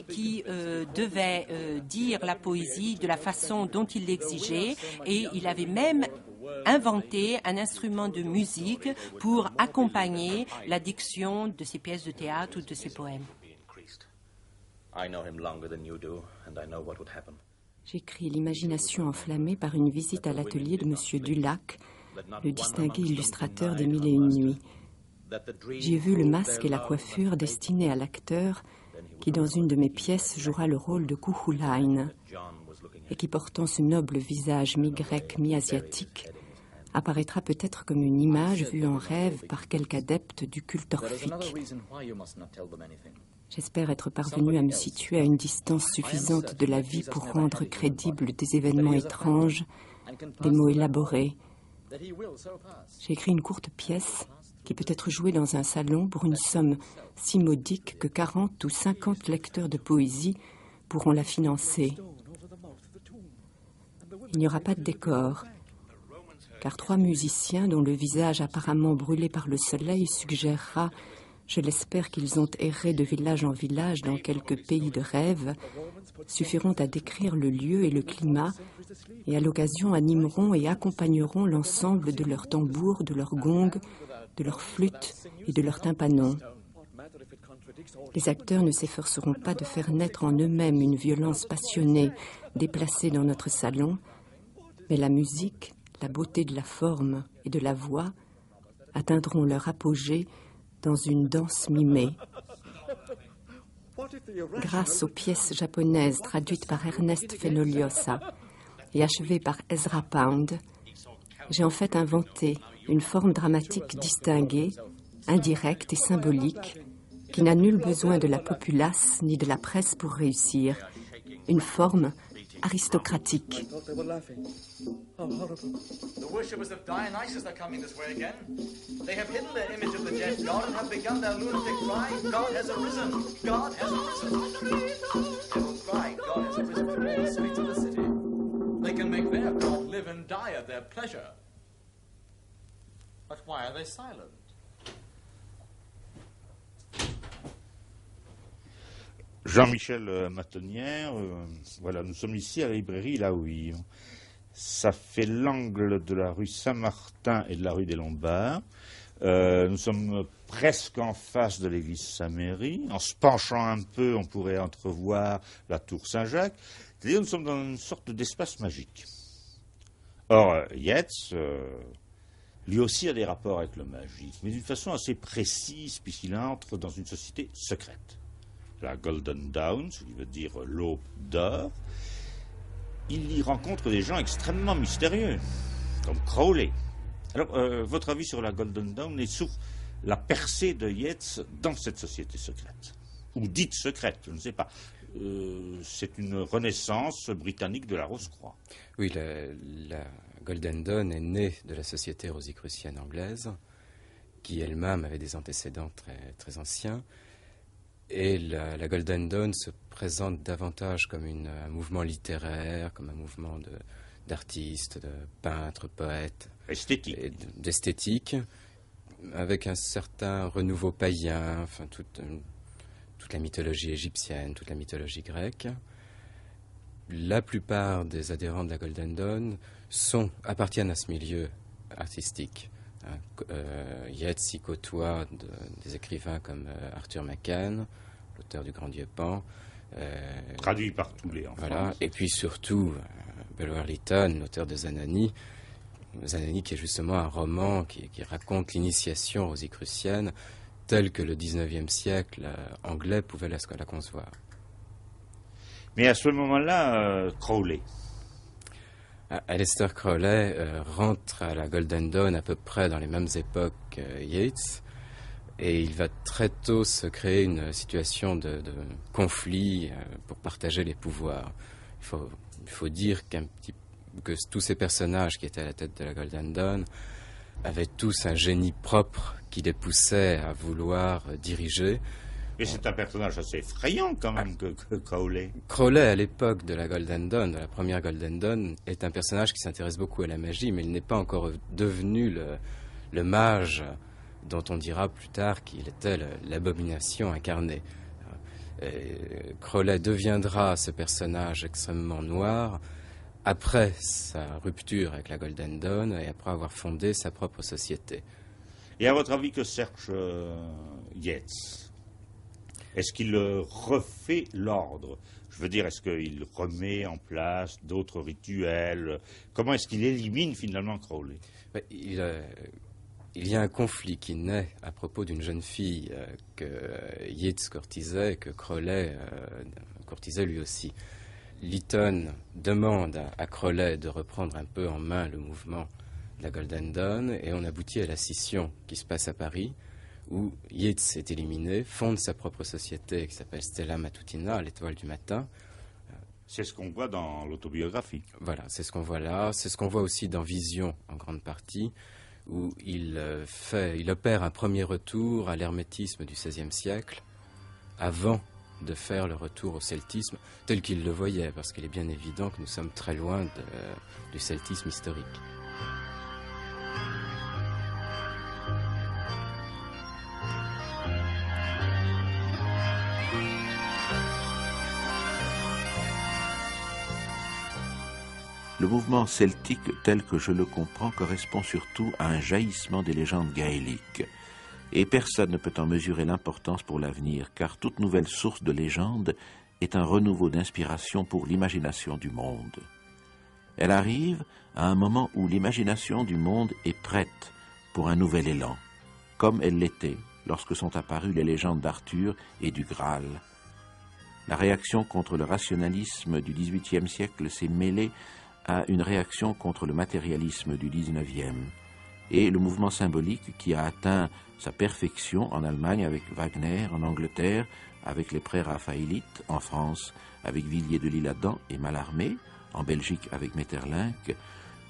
qui devaient dire la poésie de la façon dont il l'exigeait. Et il avait même inventé un instrument de musique pour accompagner la diction de ses pièces de théâtre ou de ses poèmes. J'écris l'imagination enflammée par une visite à l'atelier de M. Dulac, le distingué illustrateur des Mille et une nuits. J'y ai vu le masque et la coiffure destinés à l'acteur qui, dans une de mes pièces, jouera le rôle de Cuchulainn, et qui, portant ce noble visage mi-grec, mi-asiatique, apparaîtra peut-être comme une image vue en rêve par quelque adepte du culte orphique. J'espère être parvenu à me situer à une distance suffisante de la vie pour rendre crédibles des événements étranges, des mots élaborés. J'ai écrit une courte pièce qui peut être jouée dans un salon pour une somme si modique que 40 ou 50 lecteurs de poésie pourront la financer. Il n'y aura pas de décor, car 3 musiciens dont le visage apparemment brûlé par le soleil suggérera, je l'espère, qu'ils ont erré de village en village dans quelques pays de rêve, suffiront à décrire le lieu et le climat, et à l'occasion animeront et accompagneront l'ensemble de leurs tambours, de leurs gongs, de leurs flûtes et de leurs tympanons. Les acteurs ne s'efforceront pas de faire naître en eux-mêmes une violence passionnée déplacée dans notre salon, mais la musique, la beauté de la forme et de la voix atteindront leur apogée dans une danse mimée. Grâce aux pièces japonaises traduites par Ernest Fenoliosa et achevées par Ezra Pound, j'ai en fait inventé une forme dramatique distinguée, indirecte et symbolique, qui n'a nul besoin de la populace ni de la presse pour réussir. Une forme aristocratique. The worshippers of Dionysus are coming this way again. They have hidden their image of the dead god and have begun their lunatic cry, God has arisen! God has arisen! They will cry, God has arisen from all the streets of the city. They can make their God live and die at their pleasure. But why are they silent? Jean-Michel Matonnière, voilà, nous sommes ici à la librairie La Ouïe. Ça fait l'angle de la rue Saint-Martin et de la rue des Lombards. Nous sommes presque en face de l'église Saint-Méry. En se penchant un peu, on pourrait entrevoir la tour Saint-Jacques. C'est-à-dire, nous sommes dans une sorte d'espace magique. Or, Yeats, lui aussi a des rapports avec le magique, mais d'une façon assez précise, puisqu'il entre dans une société secrète. La Golden Dawn, ce qui veut dire l'aube d'or. Il y rencontre des gens extrêmement mystérieux, comme Crowley. Alors, votre avis sur la Golden Dawn et sur la percée de Yeats dans cette société secrète, ou dite secrète, je ne sais pas. C'est une renaissance britannique de la Rose-Croix. Oui, la Golden Dawn est née de la société rosicrucienne anglaise, qui elle-même avait des antécédents très, très anciens. Et la Golden Dawn se présente davantage comme un mouvement littéraire, comme un mouvement d'artistes, de peintres, poètes. D'esthétique, avec un certain renouveau païen, enfin toute la mythologie égyptienne, toute la mythologie grecque. La plupart des adhérents de la Golden Dawn appartiennent à ce milieu artistique. Yeats y côtoie des écrivains comme Arthur Machen, l'auteur du Grand Dieu Pan. Traduit par tous les enfants. Voilà. Et puis surtout, Bulwer Lytton, l'auteur de Zanoni. Zanoni qui est justement un roman qui raconte l'initiation rosicrucienne telle que le 19e siècle anglais pouvait la concevoir. Mais à ce moment-là, Crowley. Aleister Crowley rentre à la Golden Dawn à peu près dans les mêmes époques que Yeats, et il va très tôt se créer une situation de conflit pour partager les pouvoirs. Il faut dire que tous ces personnages qui étaient à la tête de la Golden Dawn avaient tous un génie propre qui les poussait à vouloir diriger. Mais c'est un personnage assez effrayant quand même que Crowley. Crowley, à l'époque de la Golden Dawn, de la première Golden Dawn, est un personnage qui s'intéresse beaucoup à la magie, mais il n'est pas encore devenu le mage dont on dira plus tard qu'il était l'abomination incarnée. Crowley deviendra ce personnage extrêmement noir après sa rupture avec la Golden Dawn et après avoir fondé sa propre société. Et à votre avis, que cherche Yeats ? Est-ce qu'il refait l'ordre? Je veux dire, est-ce qu'il remet en place d'autres rituels? Comment est-ce qu'il élimine finalement Crowley? Il y a un conflit qui naît à propos d'une jeune fille que Yeats courtisait et que Crowley courtisait lui aussi. Lytton demande à Crowley de reprendre un peu en main le mouvement la Golden Dawn, et on aboutit à la scission qui se passe à Paris, où Yeats est éliminé, fonde sa propre société qui s'appelle Stella Matutina, l'étoile du matin. C'est ce qu'on voit dans l'autobiographie. Voilà, c'est ce qu'on voit là, c'est ce qu'on voit aussi dans Vision en grande partie, où il opère un premier retour à l'hermétisme du XVIe siècle, avant de faire le retour au celtisme tel qu'il le voyait, parce qu'il est bien évident que nous sommes très loin du celtisme historique. Le mouvement celtique tel que je le comprends correspond surtout à un jaillissement des légendes gaéliques. Et personne ne peut en mesurer l'importance pour l'avenir, car toute nouvelle source de légende est un renouveau d'inspiration pour l'imagination du monde. Elle arrive à un moment où l'imagination du monde est prête pour un nouvel élan, comme elle l'était lorsque sont apparues les légendes d'Arthur et du Graal. La réaction contre le rationalisme du XVIIIe siècle s'est mêlée à une réaction contre le matérialisme du XIXe. Et le mouvement symbolique qui a atteint sa perfection en Allemagne avec Wagner, en Angleterre avec les pré-raphaélites, en France avec Villiers de l'Isle-Adam et Mallarmé, en Belgique avec Maeterlinck,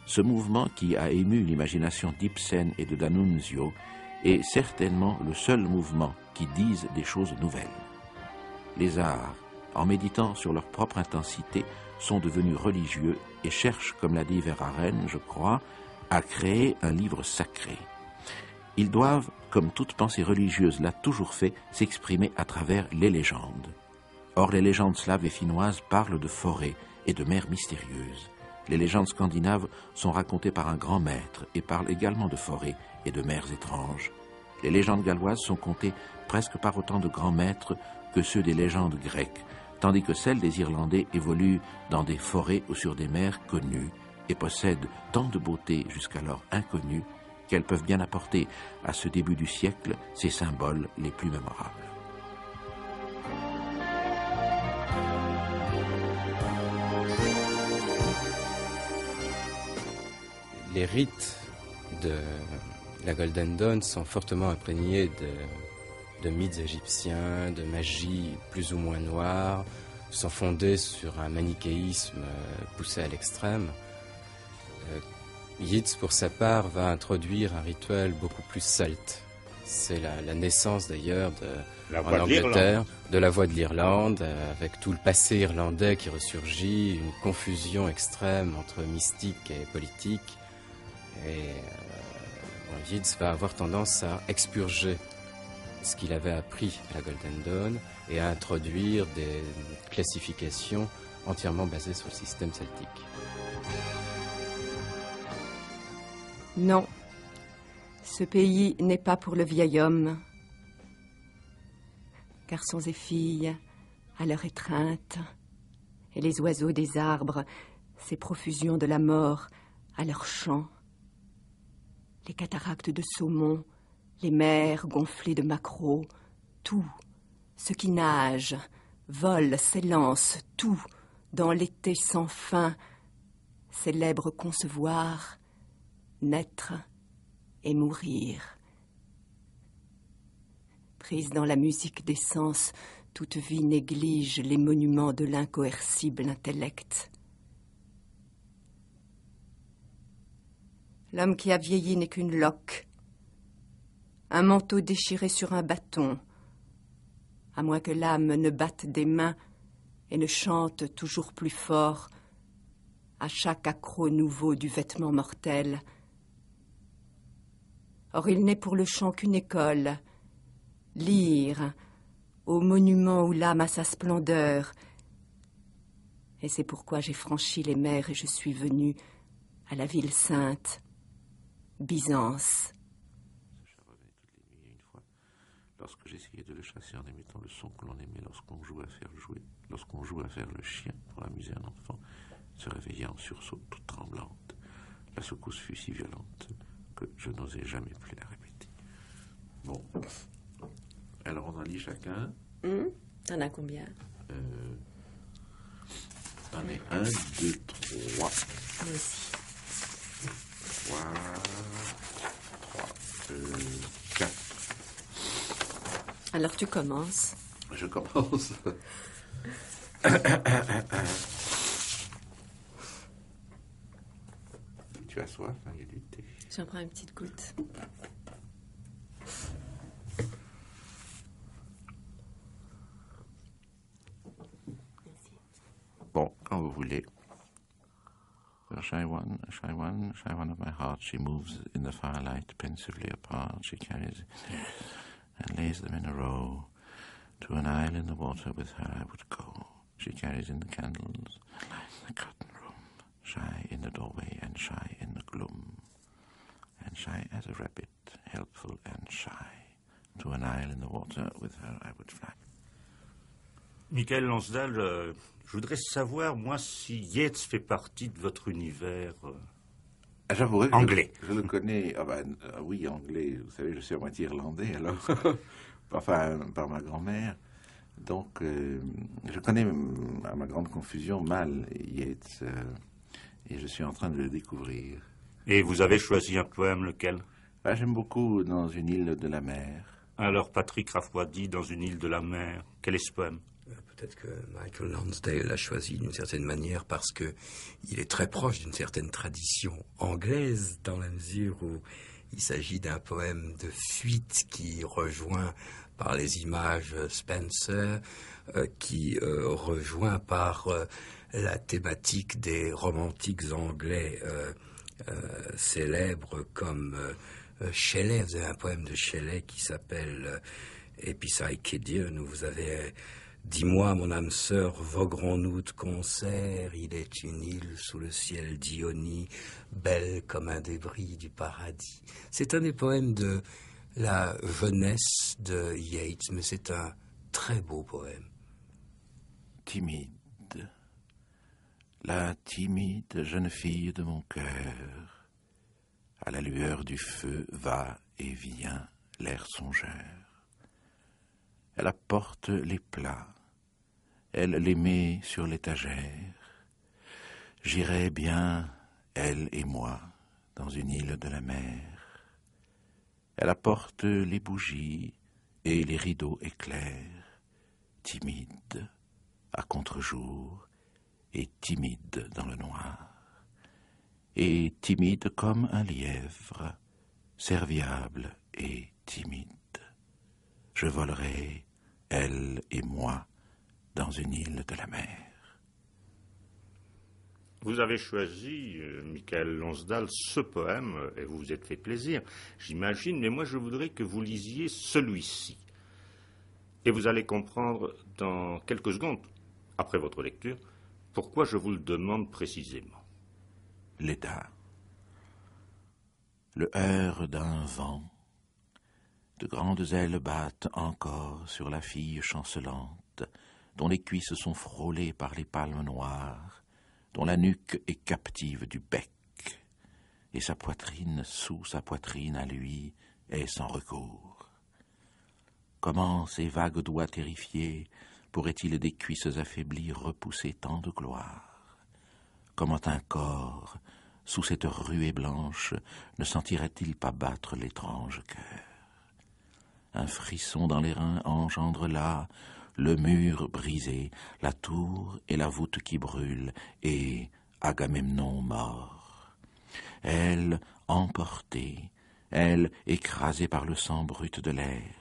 ce mouvement qui a ému l'imagination d'Ibsen et de D'Annunzio est certainement le seul mouvement qui dise des choses nouvelles. Les arts, en méditant sur leur propre intensité, sont devenus religieux et cherchent, comme l'a dit Verhaeren, je crois, à créer un livre sacré. Ils doivent, comme toute pensée religieuse l'a toujours fait, s'exprimer à travers les légendes. Or, les légendes slaves et finnoises parlent de forêts et de mers mystérieuses. Les légendes scandinaves sont racontées par un grand maître et parlent également de forêts et de mers étranges. Les légendes galloises sont contées presque par autant de grands maîtres que ceux des légendes grecques, tandis que celles des Irlandais évoluent dans des forêts ou sur des mers connues et possèdent tant de beauté jusqu'alors inconnue qu'elles peuvent bien apporter à ce début du siècle ces symboles les plus mémorables. Les rites de la Golden Dawn sont fortement imprégnés de mythes égyptiens, de magie plus ou moins noire, sont fondés sur un manichéisme poussé à l'extrême. Yeats, pour sa part, va introduire un rituel beaucoup plus celte. C'est la naissance d'ailleurs en Angleterre de la voix de l'Irlande, avec tout le passé irlandais qui ressurgit, une confusion extrême entre mystique et politique. Et Yeats va avoir tendance à expurger ce qu'il avait appris à la Golden Dawn et à introduire des classifications entièrement basées sur le système celtique. Non, ce pays n'est pas pour le vieil homme. Garçons et filles, à leur étreinte, et les oiseaux des arbres, ces profusions de la mort, à leur chant. Les cataractes de saumon, les mers gonflées de maquereaux, tout, ce qui nage, vole, s'élance, tout, dans l'été sans fin, célèbre concevoir, naître et mourir. Prise dans la musique des sens, toute vie néglige les monuments de l'incoercible intellect. L'homme qui a vieilli n'est qu'une loque, un manteau déchiré sur un bâton, à moins que l'âme ne batte des mains et ne chante toujours plus fort à chaque accroc nouveau du vêtement mortel. Or il n'est pour le chant qu'une école, lyre, au monument où l'âme a sa splendeur. Et c'est pourquoi j'ai franchi les mers et je suis venu à la ville sainte, Byzance. Lorsque j'essayais de le chasser en imitant le son que l'on aimait lorsqu'on joue à faire le chien pour amuser un enfant, il se réveillait en sursaut, toute tremblante. La secousse fut si violente que je n'osais jamais plus la répéter. Bon. Alors on en lit chacun. T'en as combien? J'en ai 1, 2, 3. Moi aussi. 3. Alors tu commences. Je commence. Tu as soif, hein, il y a du thé. J'en prends une petite goutte. Bon, quand vous voulez. The shy one of my heart, she moves in the firelight pensively apart. She carries and lays them in a row. To an isle in the water with her I would go. She carries in the candles, lights the curtain room. Shy in the doorway and shy in the gloom. And shy as a rabbit, helpful and shy. To an isle in the water with her I would fly. Michael Lansdal, je voudrais savoir, moi, si Yeats fait partie de votre univers anglais. Je le connais, oui, anglais. Vous savez, je suis à moitié irlandais, alors, enfin, par ma grand-mère. Donc, je connais, à ma grande confusion, mal Yeats, et je suis en train de le découvrir. Et vous avez choisi un poème, lequel? J'aime beaucoup Dans une île de la mer. Alors, Patrick Raffoidi, Dans une île de la mer, quel est ce poème? Peut-être que Michael Lansdale l'a choisi d'une certaine manière parce que il est très proche d'une certaine tradition anglaise, dans la mesure où il s'agit d'un poème de fuite qui rejoint par les images Spenser, qui rejoint par la thématique des romantiques anglais célèbres comme Shelley. Vous avez un poème de Shelley qui s'appelle Epipsychidion, où vous avez dis-moi, mon âme sœur, voguerons-nous de concert? Il est une île sous le ciel d'Ionie, belle comme un débris du paradis. C'est un des poèmes de la jeunesse de Yeats, mais c'est un très beau poème. Timide, la timide jeune fille de mon cœur, à la lueur du feu va et vient l'air songeur. Elle apporte les plats, elle les met sur l'étagère. J'irai bien, elle et moi, dans une île de la mer. Elle apporte les bougies et les rideaux éclairs, timide, à contre-jour, et timide dans le noir. Et timide comme un lièvre, serviable et timide. Je volerai, elle et moi, dans une île de la mer. Vous avez choisi, Michael Lansdal, ce poème, et vous vous êtes fait plaisir, j'imagine, mais moi je voudrais que vous lisiez celui-ci. Et vous allez comprendre dans quelques secondes, après votre lecture, pourquoi je vous le demande précisément. Léda. Le heurt d'un vent. De grandes ailes battent encore sur la fille chancelante, dont les cuisses sont frôlées par les palmes noires, dont la nuque est captive du bec, et sa poitrine sous sa poitrine à lui est sans recours. Comment ces vagues doigts terrifiés pourraient-ils des cuisses affaiblies repousser tant de gloire? Comment un corps, sous cette ruée blanche, ne sentirait-il pas battre l'étrange cœur? Un frisson dans les reins engendre là le mur brisé, la tour et la voûte qui brûlent, et Agamemnon mort. Elle, emportée, elle, écrasée par le sang brut de l'air,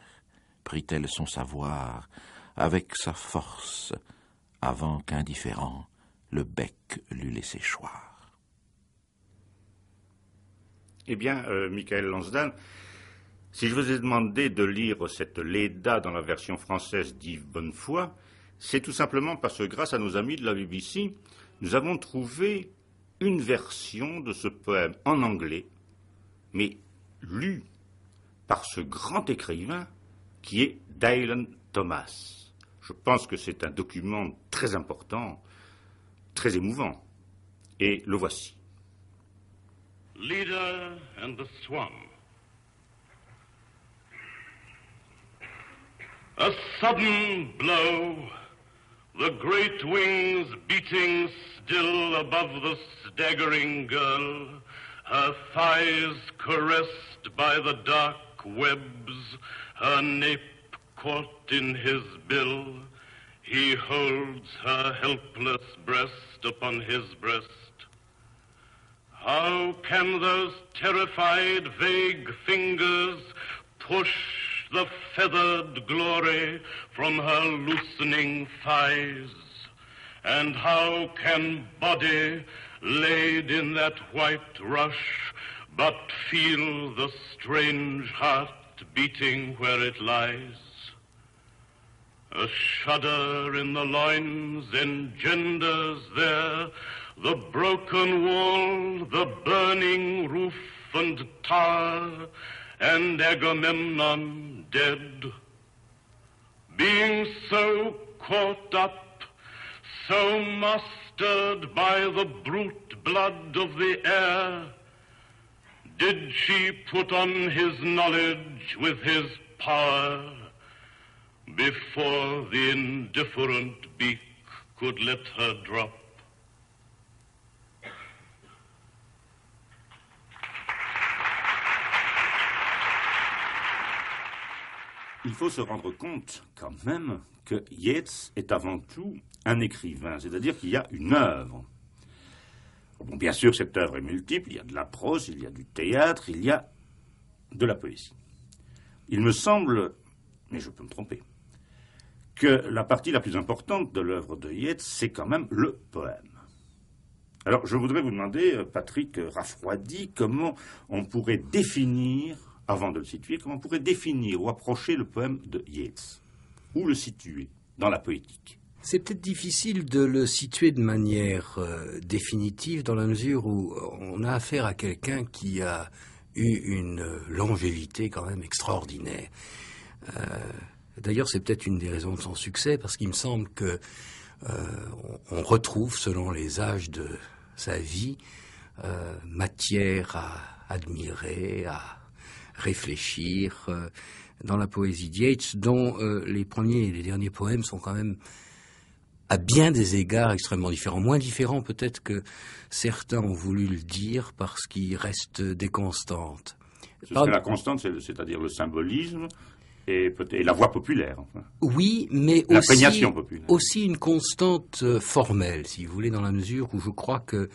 prit-elle son savoir avec sa force, avant qu'indifférent, le bec l'eût laissé choir. Eh bien, Michael Lansdal, si je vous ai demandé de lire cette Léda dans la version française d'Yves Bonnefoy, c'est tout simplement parce que grâce à nos amis de la BBC, nous avons trouvé une version de ce poème en anglais, mais lue par ce grand écrivain qui est Dylan Thomas. Je pense que c'est un document très important, très émouvant, et le voici. Leda and the Swan. A sudden blow, the great wings beating still above the staggering girl, her thighs caressed by the dark webs, her nape caught in his bill, he holds her helpless breast upon his breast. How can those terrified, vague fingers push the feathered glory from her loosening thighs? And how can body laid in that white rush but feel the strange heart beating where it lies? A shudder in the loins engenders there the broken wall, the burning roof and tower, and Agamemnon dead. Being so caught up, so mastered by the brute blood of the air, did she put on his knowledge with his power before the indifferent beak could let her drop? Il faut se rendre compte quand même que Yeats est avant tout un écrivain, c'est-à-dire qu'il y a une œuvre. Bon, bien sûr, cette œuvre est multiple, il y a de la prose, il y a du théâtre, il y a de la poésie. Il me semble, mais je peux me tromper, que la partie la plus importante de l'œuvre de Yeats, c'est quand même le poème. Alors, je voudrais vous demander, Patrick Rafroidi, comment on pourrait définir, avant de le situer, comment on pourrait définir ou approcher le poème de Yeats, ou le situer dans la poétique. C'est peut-être difficile de le situer de manière définitive dans la mesure où on a affaire à quelqu'un qui a eu une longévité quand même extraordinaire. D'ailleurs, c'est peut-être une des raisons de son succès, parce qu'il me semble que on retrouve, selon les âges de sa vie, matière à admirer, à réfléchir dans la poésie de Yeats, dont les premiers et les derniers poèmes sont quand même à bien des égards extrêmement différents, moins différents peut-être que certains ont voulu le dire, parce qu'il reste des constantes. La constante, c'est-à-dire le symbolisme et la voix populaire. Enfin. Oui, mais aussi une constante formelle, si vous voulez, dans la mesure où je crois que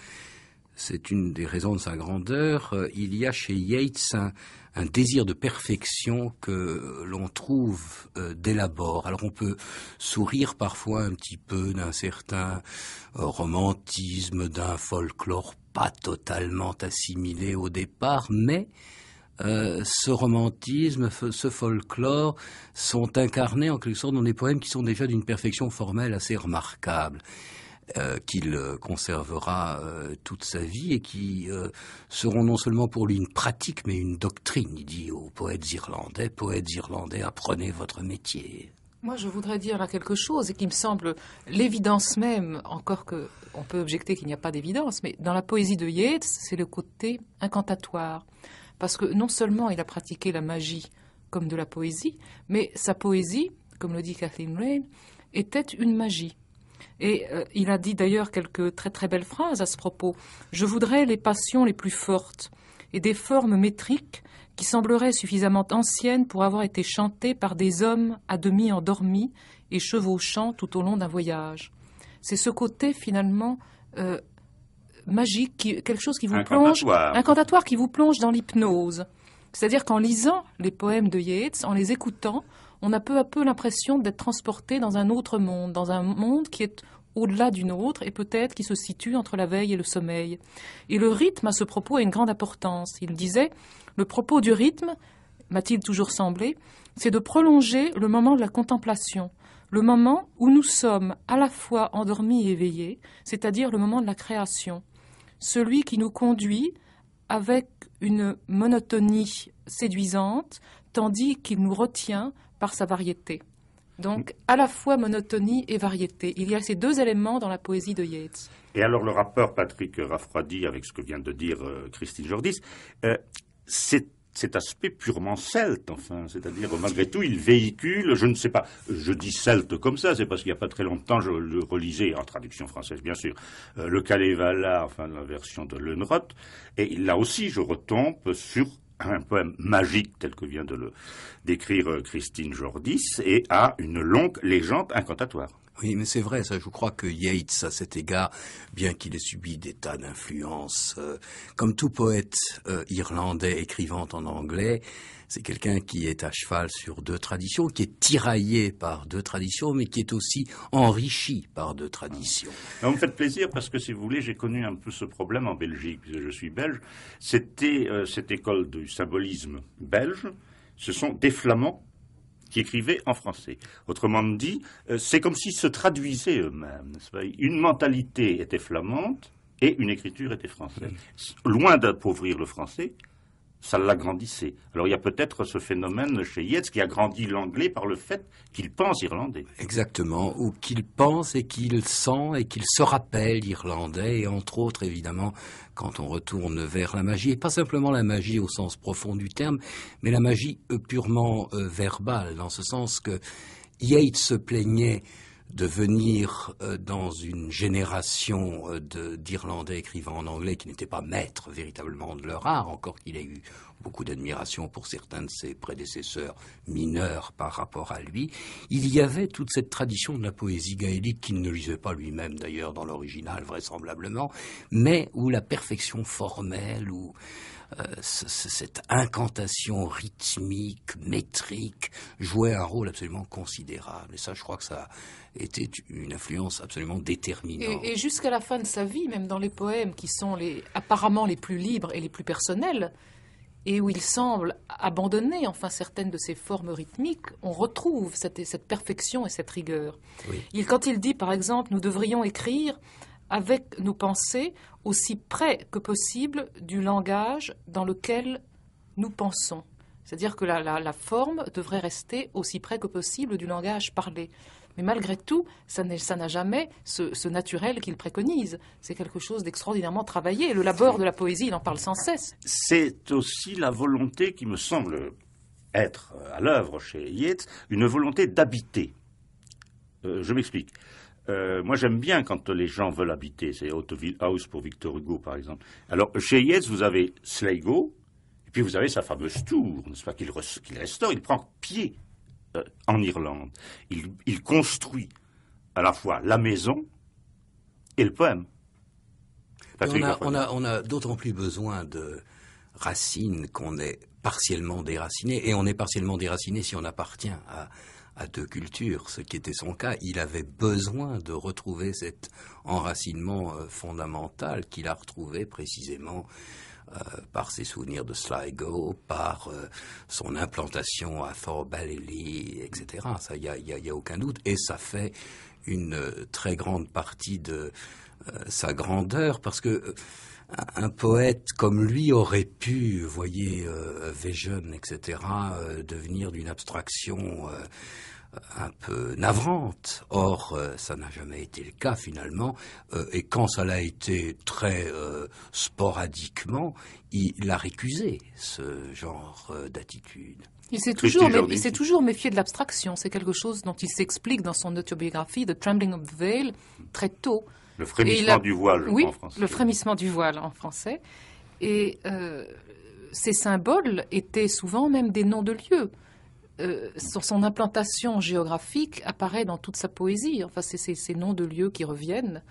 c'est une des raisons de sa grandeur. Il y a chez Yeats un désir de perfection que l'on trouve dès l'abord. Alors on peut sourire parfois un petit peu d'un certain romantisme, d'un folklore pas totalement assimilé au départ, mais ce romantisme, ce folklore sont incarnés en quelque sorte dans des poèmes qui sont déjà d'une perfection formelle assez remarquable. Qu'il conservera toute sa vie et qui seront non seulement pour lui une pratique, mais une doctrine. Il dit aux poètes irlandais, apprenez votre métier. Moi, je voudrais dire là quelque chose, et qui me semble l'évidence même, encore que on peut objecter qu'il n'y a pas d'évidence, mais dans la poésie de Yeats, c'est le côté incantatoire. Parce que non seulement il a pratiqué la magie comme de la poésie, mais sa poésie, comme le dit Kathleen Raine, était une magie. Et il a dit d'ailleurs quelques très très belles phrases à ce propos. « Je voudrais les passions les plus fortes et des formes métriques qui sembleraient suffisamment anciennes pour avoir été chantées par des hommes à demi endormis et chevauchant tout au long d'un voyage. » C'est ce côté finalement magique, quelque chose qui vous plonge, incantatoire, qui vous plonge dans l'hypnose. C'est-à-dire qu'en lisant les poèmes de Yeats, en les écoutant, on a peu à peu l'impression d'être transporté dans un autre monde, dans un monde qui est au-delà du nôtre et peut-être qui se situe entre la veille et le sommeil. Et le rythme, à ce propos, a une grande importance. Il disait, le propos du rythme, m'a-t-il toujours semblé, c'est de prolonger le moment de la contemplation, le moment où nous sommes à la fois endormis et éveillés, c'est-à-dire le moment de la création, celui qui nous conduit avec une monotonie séduisante, tandis qu'il nous retient par sa variété. Donc, à la fois monotonie et variété. Il y a ces deux éléments dans la poésie de Yeats. Et alors, le rapport Patrick Rafroidi avec ce que vient de dire Christine Jordis, c'est cet aspect purement celte, enfin, c'est-à-dire, malgré tout, il véhicule, je ne sais pas, je dis celte comme ça, c'est parce qu'il n'y a pas très longtemps, je le relisais, en traduction française, bien sûr, le Kalevala, enfin, la version de Leunroth, et là aussi, je retombe sur un poème magique tel que vient de le décrire Christine Jordis et à une longue légende incantatoire. Oui, mais c'est vrai, ça. Je crois que Yeats, à cet égard, bien qu'il ait subi des tas d'influences, comme tout poète irlandais écrivant en anglais, c'est quelqu'un qui est à cheval sur deux traditions, qui est tiraillé par deux traditions, mais qui est aussi enrichi par deux traditions. Vous me faites plaisir parce que, si vous voulez, j'ai connu un peu ce problème en Belgique, puisque je suis belge. C'était cette école du symbolisme belge. Ce sont des Flamands qui écrivaient en français. Autrement dit, c'est comme s'ils se traduisaient eux-mêmes. N'est-ce pas ? Une mentalité était flamande et une écriture était française. Loin d'appauvrir le français, ça l'agrandissait. Alors il y a peut-être ce phénomène chez Yeats qui agrandit l'anglais par le fait qu'il pense irlandais. Exactement, ou qu'il pense et qu'il sent et qu'il se rappelle irlandais, et entre autres, évidemment, quand on retourne vers la magie, et pas simplement la magie au sens profond du terme, mais la magie purement verbale, dans ce sens que Yeats se plaignait de venir dans une génération d'Irlandais écrivant en anglais qui n'étaient pas maîtres véritablement de leur art, encore qu'il ait eu beaucoup d'admiration pour certains de ses prédécesseurs mineurs par rapport à lui. Il y avait toute cette tradition de la poésie gaélique qu'il ne lisait pas lui-même d'ailleurs dans l'original vraisemblablement, mais où la perfection formelle, où cette incantation rythmique, métrique, jouait un rôle absolument considérable. Et ça, je crois que ça a été une influence absolument déterminante. Et jusqu'à la fin de sa vie, même dans les poèmes qui sont apparemment les plus libres et les plus personnels, et où il semble abandonner enfin certaines de ses formes rythmiques, on retrouve cette perfection et cette rigueur. Oui. Quand il dit, par exemple, nous devrions écrire avec nos pensées aussi près que possible du langage dans lequel nous pensons. C'est-à-dire que la forme devrait rester aussi près que possible du langage parlé. Mais malgré tout, ça n'a jamais ce naturel qu'il préconise. C'est quelque chose d'extraordinairement travaillé. Le labeur de la poésie, il en parle sans cesse. C'est aussi la volonté qui me semble être à l'œuvre chez Yeats, une volonté d'habiter. Je m'explique. Moi, j'aime bien quand les gens veulent habiter. C'est Hauteville House pour Victor Hugo, par exemple. Alors, chez Yeats, vous avez Sligo, et puis vous avez sa fameuse tour, n'est-ce pas, qu'il restaure. Il prend pied en Irlande. Il construit à la fois la maison et le poème. On a d'autant plus besoin de racines qu'on est partiellement déraciné, et on est partiellement déraciné si on appartient à deux cultures, ce qui était son cas. Il avait besoin de retrouver cet enracinement fondamental qu'il a retrouvé précisément par ses souvenirs de Sligo, par son implantation à Thorbalilly, etc. Ça, il y a aucun doute. Et ça fait une très grande partie de sa grandeur, parce que un poète comme lui aurait pu, voyez, Vision, etc., devenir d'une abstraction un peu navrante. Or, ça n'a jamais été le cas finalement, et quand ça l'a été très sporadiquement, il a récusé ce genre d'attitude. Il s'est toujours méfié de l'abstraction. C'est quelque chose dont il s'explique dans son autobiographie, The Trembling of the Veil, très tôt. Le frémissement du voile, oui, en français. Le frémissement du voile en français. Et ces symboles étaient souvent même des noms de lieux. Son implantation géographique apparaît dans toute sa poésie. Enfin, ces noms de lieux qui reviennent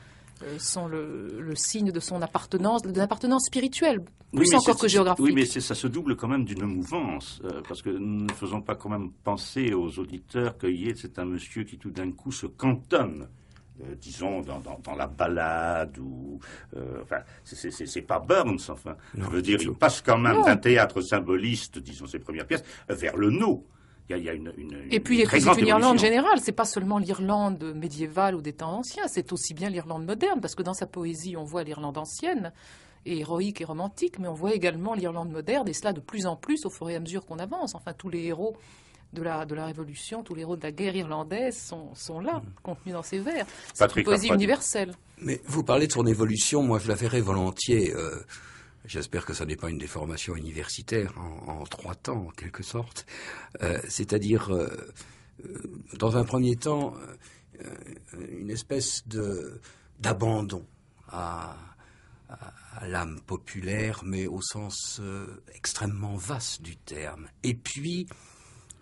sont le signe de son appartenance, de l'appartenance spirituelle, plus encore que géographique. Oui, mais ça se double quand même d'une mouvance, parce que nous ne faisons pas quand même penser aux auditeurs que Yeats c'est un monsieur qui tout d'un coup se cantonne. Disons dans la ballade ou enfin c'est pas Burns, enfin non, je veux dire, il passe quand même d'un théâtre symboliste, disons ses premières pièces, vers le no. Il y a une et puis c'est une Irlande générale, c'est pas seulement l'Irlande médiévale ou des temps anciens, c'est aussi bien l'Irlande moderne, parce que dans sa poésie on voit l'Irlande ancienne et héroïque et romantique, mais on voit également l'Irlande moderne, et cela de plus en plus au fur et à mesure qu'on avance. Enfin, tous les héros de la Révolution, tous les héros de la guerre irlandaise sont là, contenus dans ces vers. C'est une poésie universelle. Mais vous parlez de son évolution, moi je la verrais volontiers. J'espère que ça n'est pas une déformation universitaire en 3 temps, en quelque sorte. C'est-à-dire, dans un premier temps, une espèce d'abandon à à l'âme populaire, mais au sens extrêmement vaste du terme. Et puis,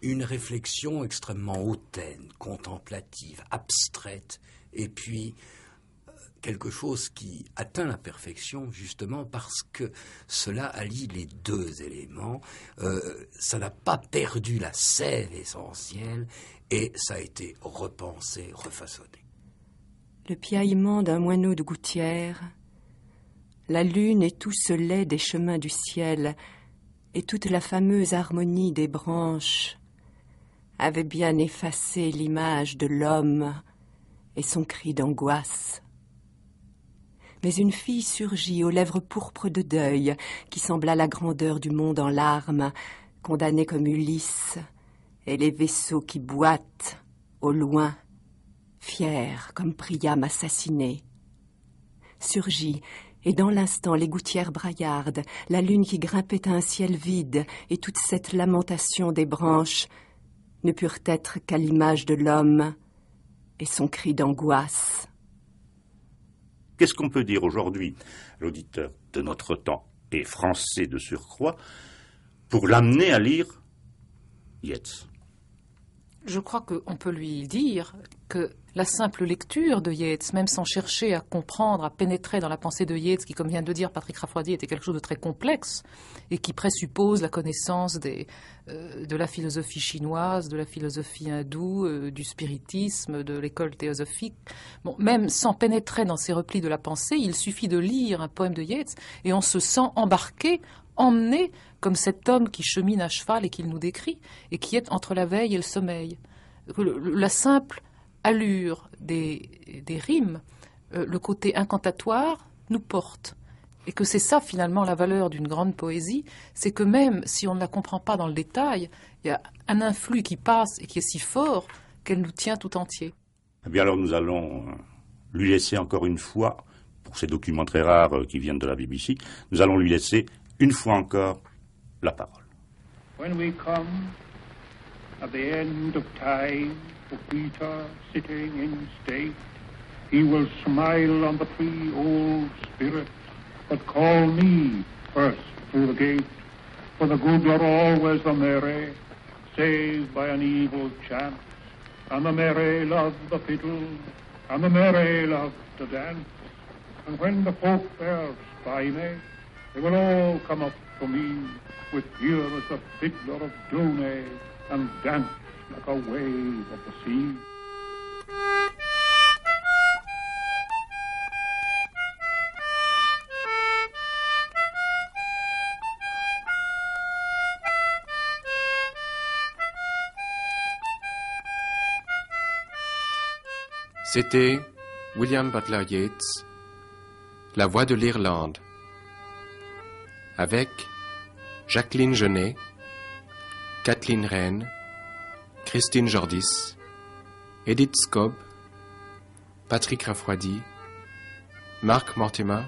une réflexion extrêmement hautaine, contemplative, abstraite, et puis quelque chose qui atteint la perfection justement parce que cela allie les deux éléments. Ça n'a pas perdu la sève essentielle et ça a été repensé, refaçonné. Le piaillement d'un moineau de gouttière, la lune et tout ce lait des chemins du ciel et toute la fameuse harmonie des branches avaient bien effacé l'image de l'homme et son cri d'angoisse. Mais une fille surgit aux lèvres pourpres de deuil, qui sembla la grandeur du monde en larmes, condamnée comme Ulysse, et les vaisseaux qui boitent, au loin, fiers comme Priam assassiné. Surgit, et dans l'instant les gouttières braillardes, la lune qui grimpait à un ciel vide, et toute cette lamentation des branches ne purent être qu'à l'image de l'homme et son cri d'angoisse. Qu'est-ce qu'on peut dire aujourd'hui, l'auditeur de notre temps, et français de surcroît, pour l'amener à lire Yeats? Je crois qu'on peut lui dire que la simple lecture de Yeats, même sans chercher à comprendre, à pénétrer dans la pensée de Yeats, qui, comme vient de le dire Patrick Raffoidi, était quelque chose de très complexe et qui présuppose la connaissance de la philosophie chinoise, de la philosophie hindoue, du spiritisme, de l'école théosophique. Bon, même sans pénétrer dans ces replis de la pensée, il suffit de lire un poème de Yeats et on se sent embarqué, emmené, comme cet homme qui chemine à cheval et qu'il nous décrit, et qui est entre la veille et le sommeil. La simple allure des rimes, le côté incantatoire, nous porte. Et que c'est ça, finalement, la valeur d'une grande poésie, c'est que même si on ne la comprend pas dans le détail, il y a un influx qui passe et qui est si fort qu'elle nous tient tout entier. Eh bien alors nous allons lui laisser encore une fois, pour ces documents très rares qui viennent de la BBC, nous allons lui laisser une fois encore la parole. When we come at the end of time, for Peter sitting in state, he will smile on the free old spirit, but call me first through the gate, for the good are always the merry, saved by an evil chance, and the merry love the fiddle, and the merry love to dance, and when the folk there spy me, they will all come up to me, with ear as the fiddler of Donay, and dance like a wave of the sea. C'était William Butler Yeats, La Voix de l'Irlande, avec Jacqueline Genet, Kathleen Rennes, Christine Jordis, Edith Scobb, Patrick Raffoidi, Marc Mortimer,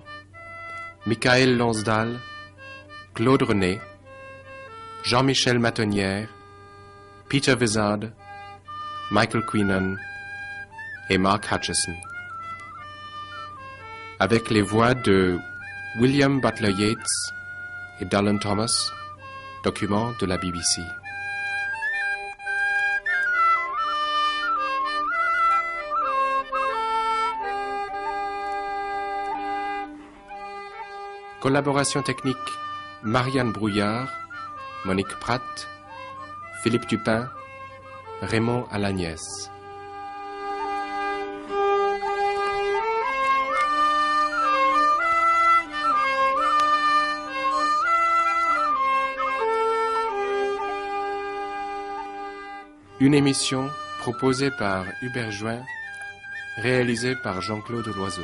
Michael Lonsdal, Claude René, Jean-Michel Matonnière, Peter Vizard, Michael Queenan et Mark Hutchison. Avec les voix de William Butler Yeats et Dylan Thomas, document de la BBC. Collaboration technique Marianne Brouillard, Monique Pratt, Philippe Dupin, Raymond Alagnès. Une émission proposée par Hubert Join, réalisée par Jean-Claude Loiseau.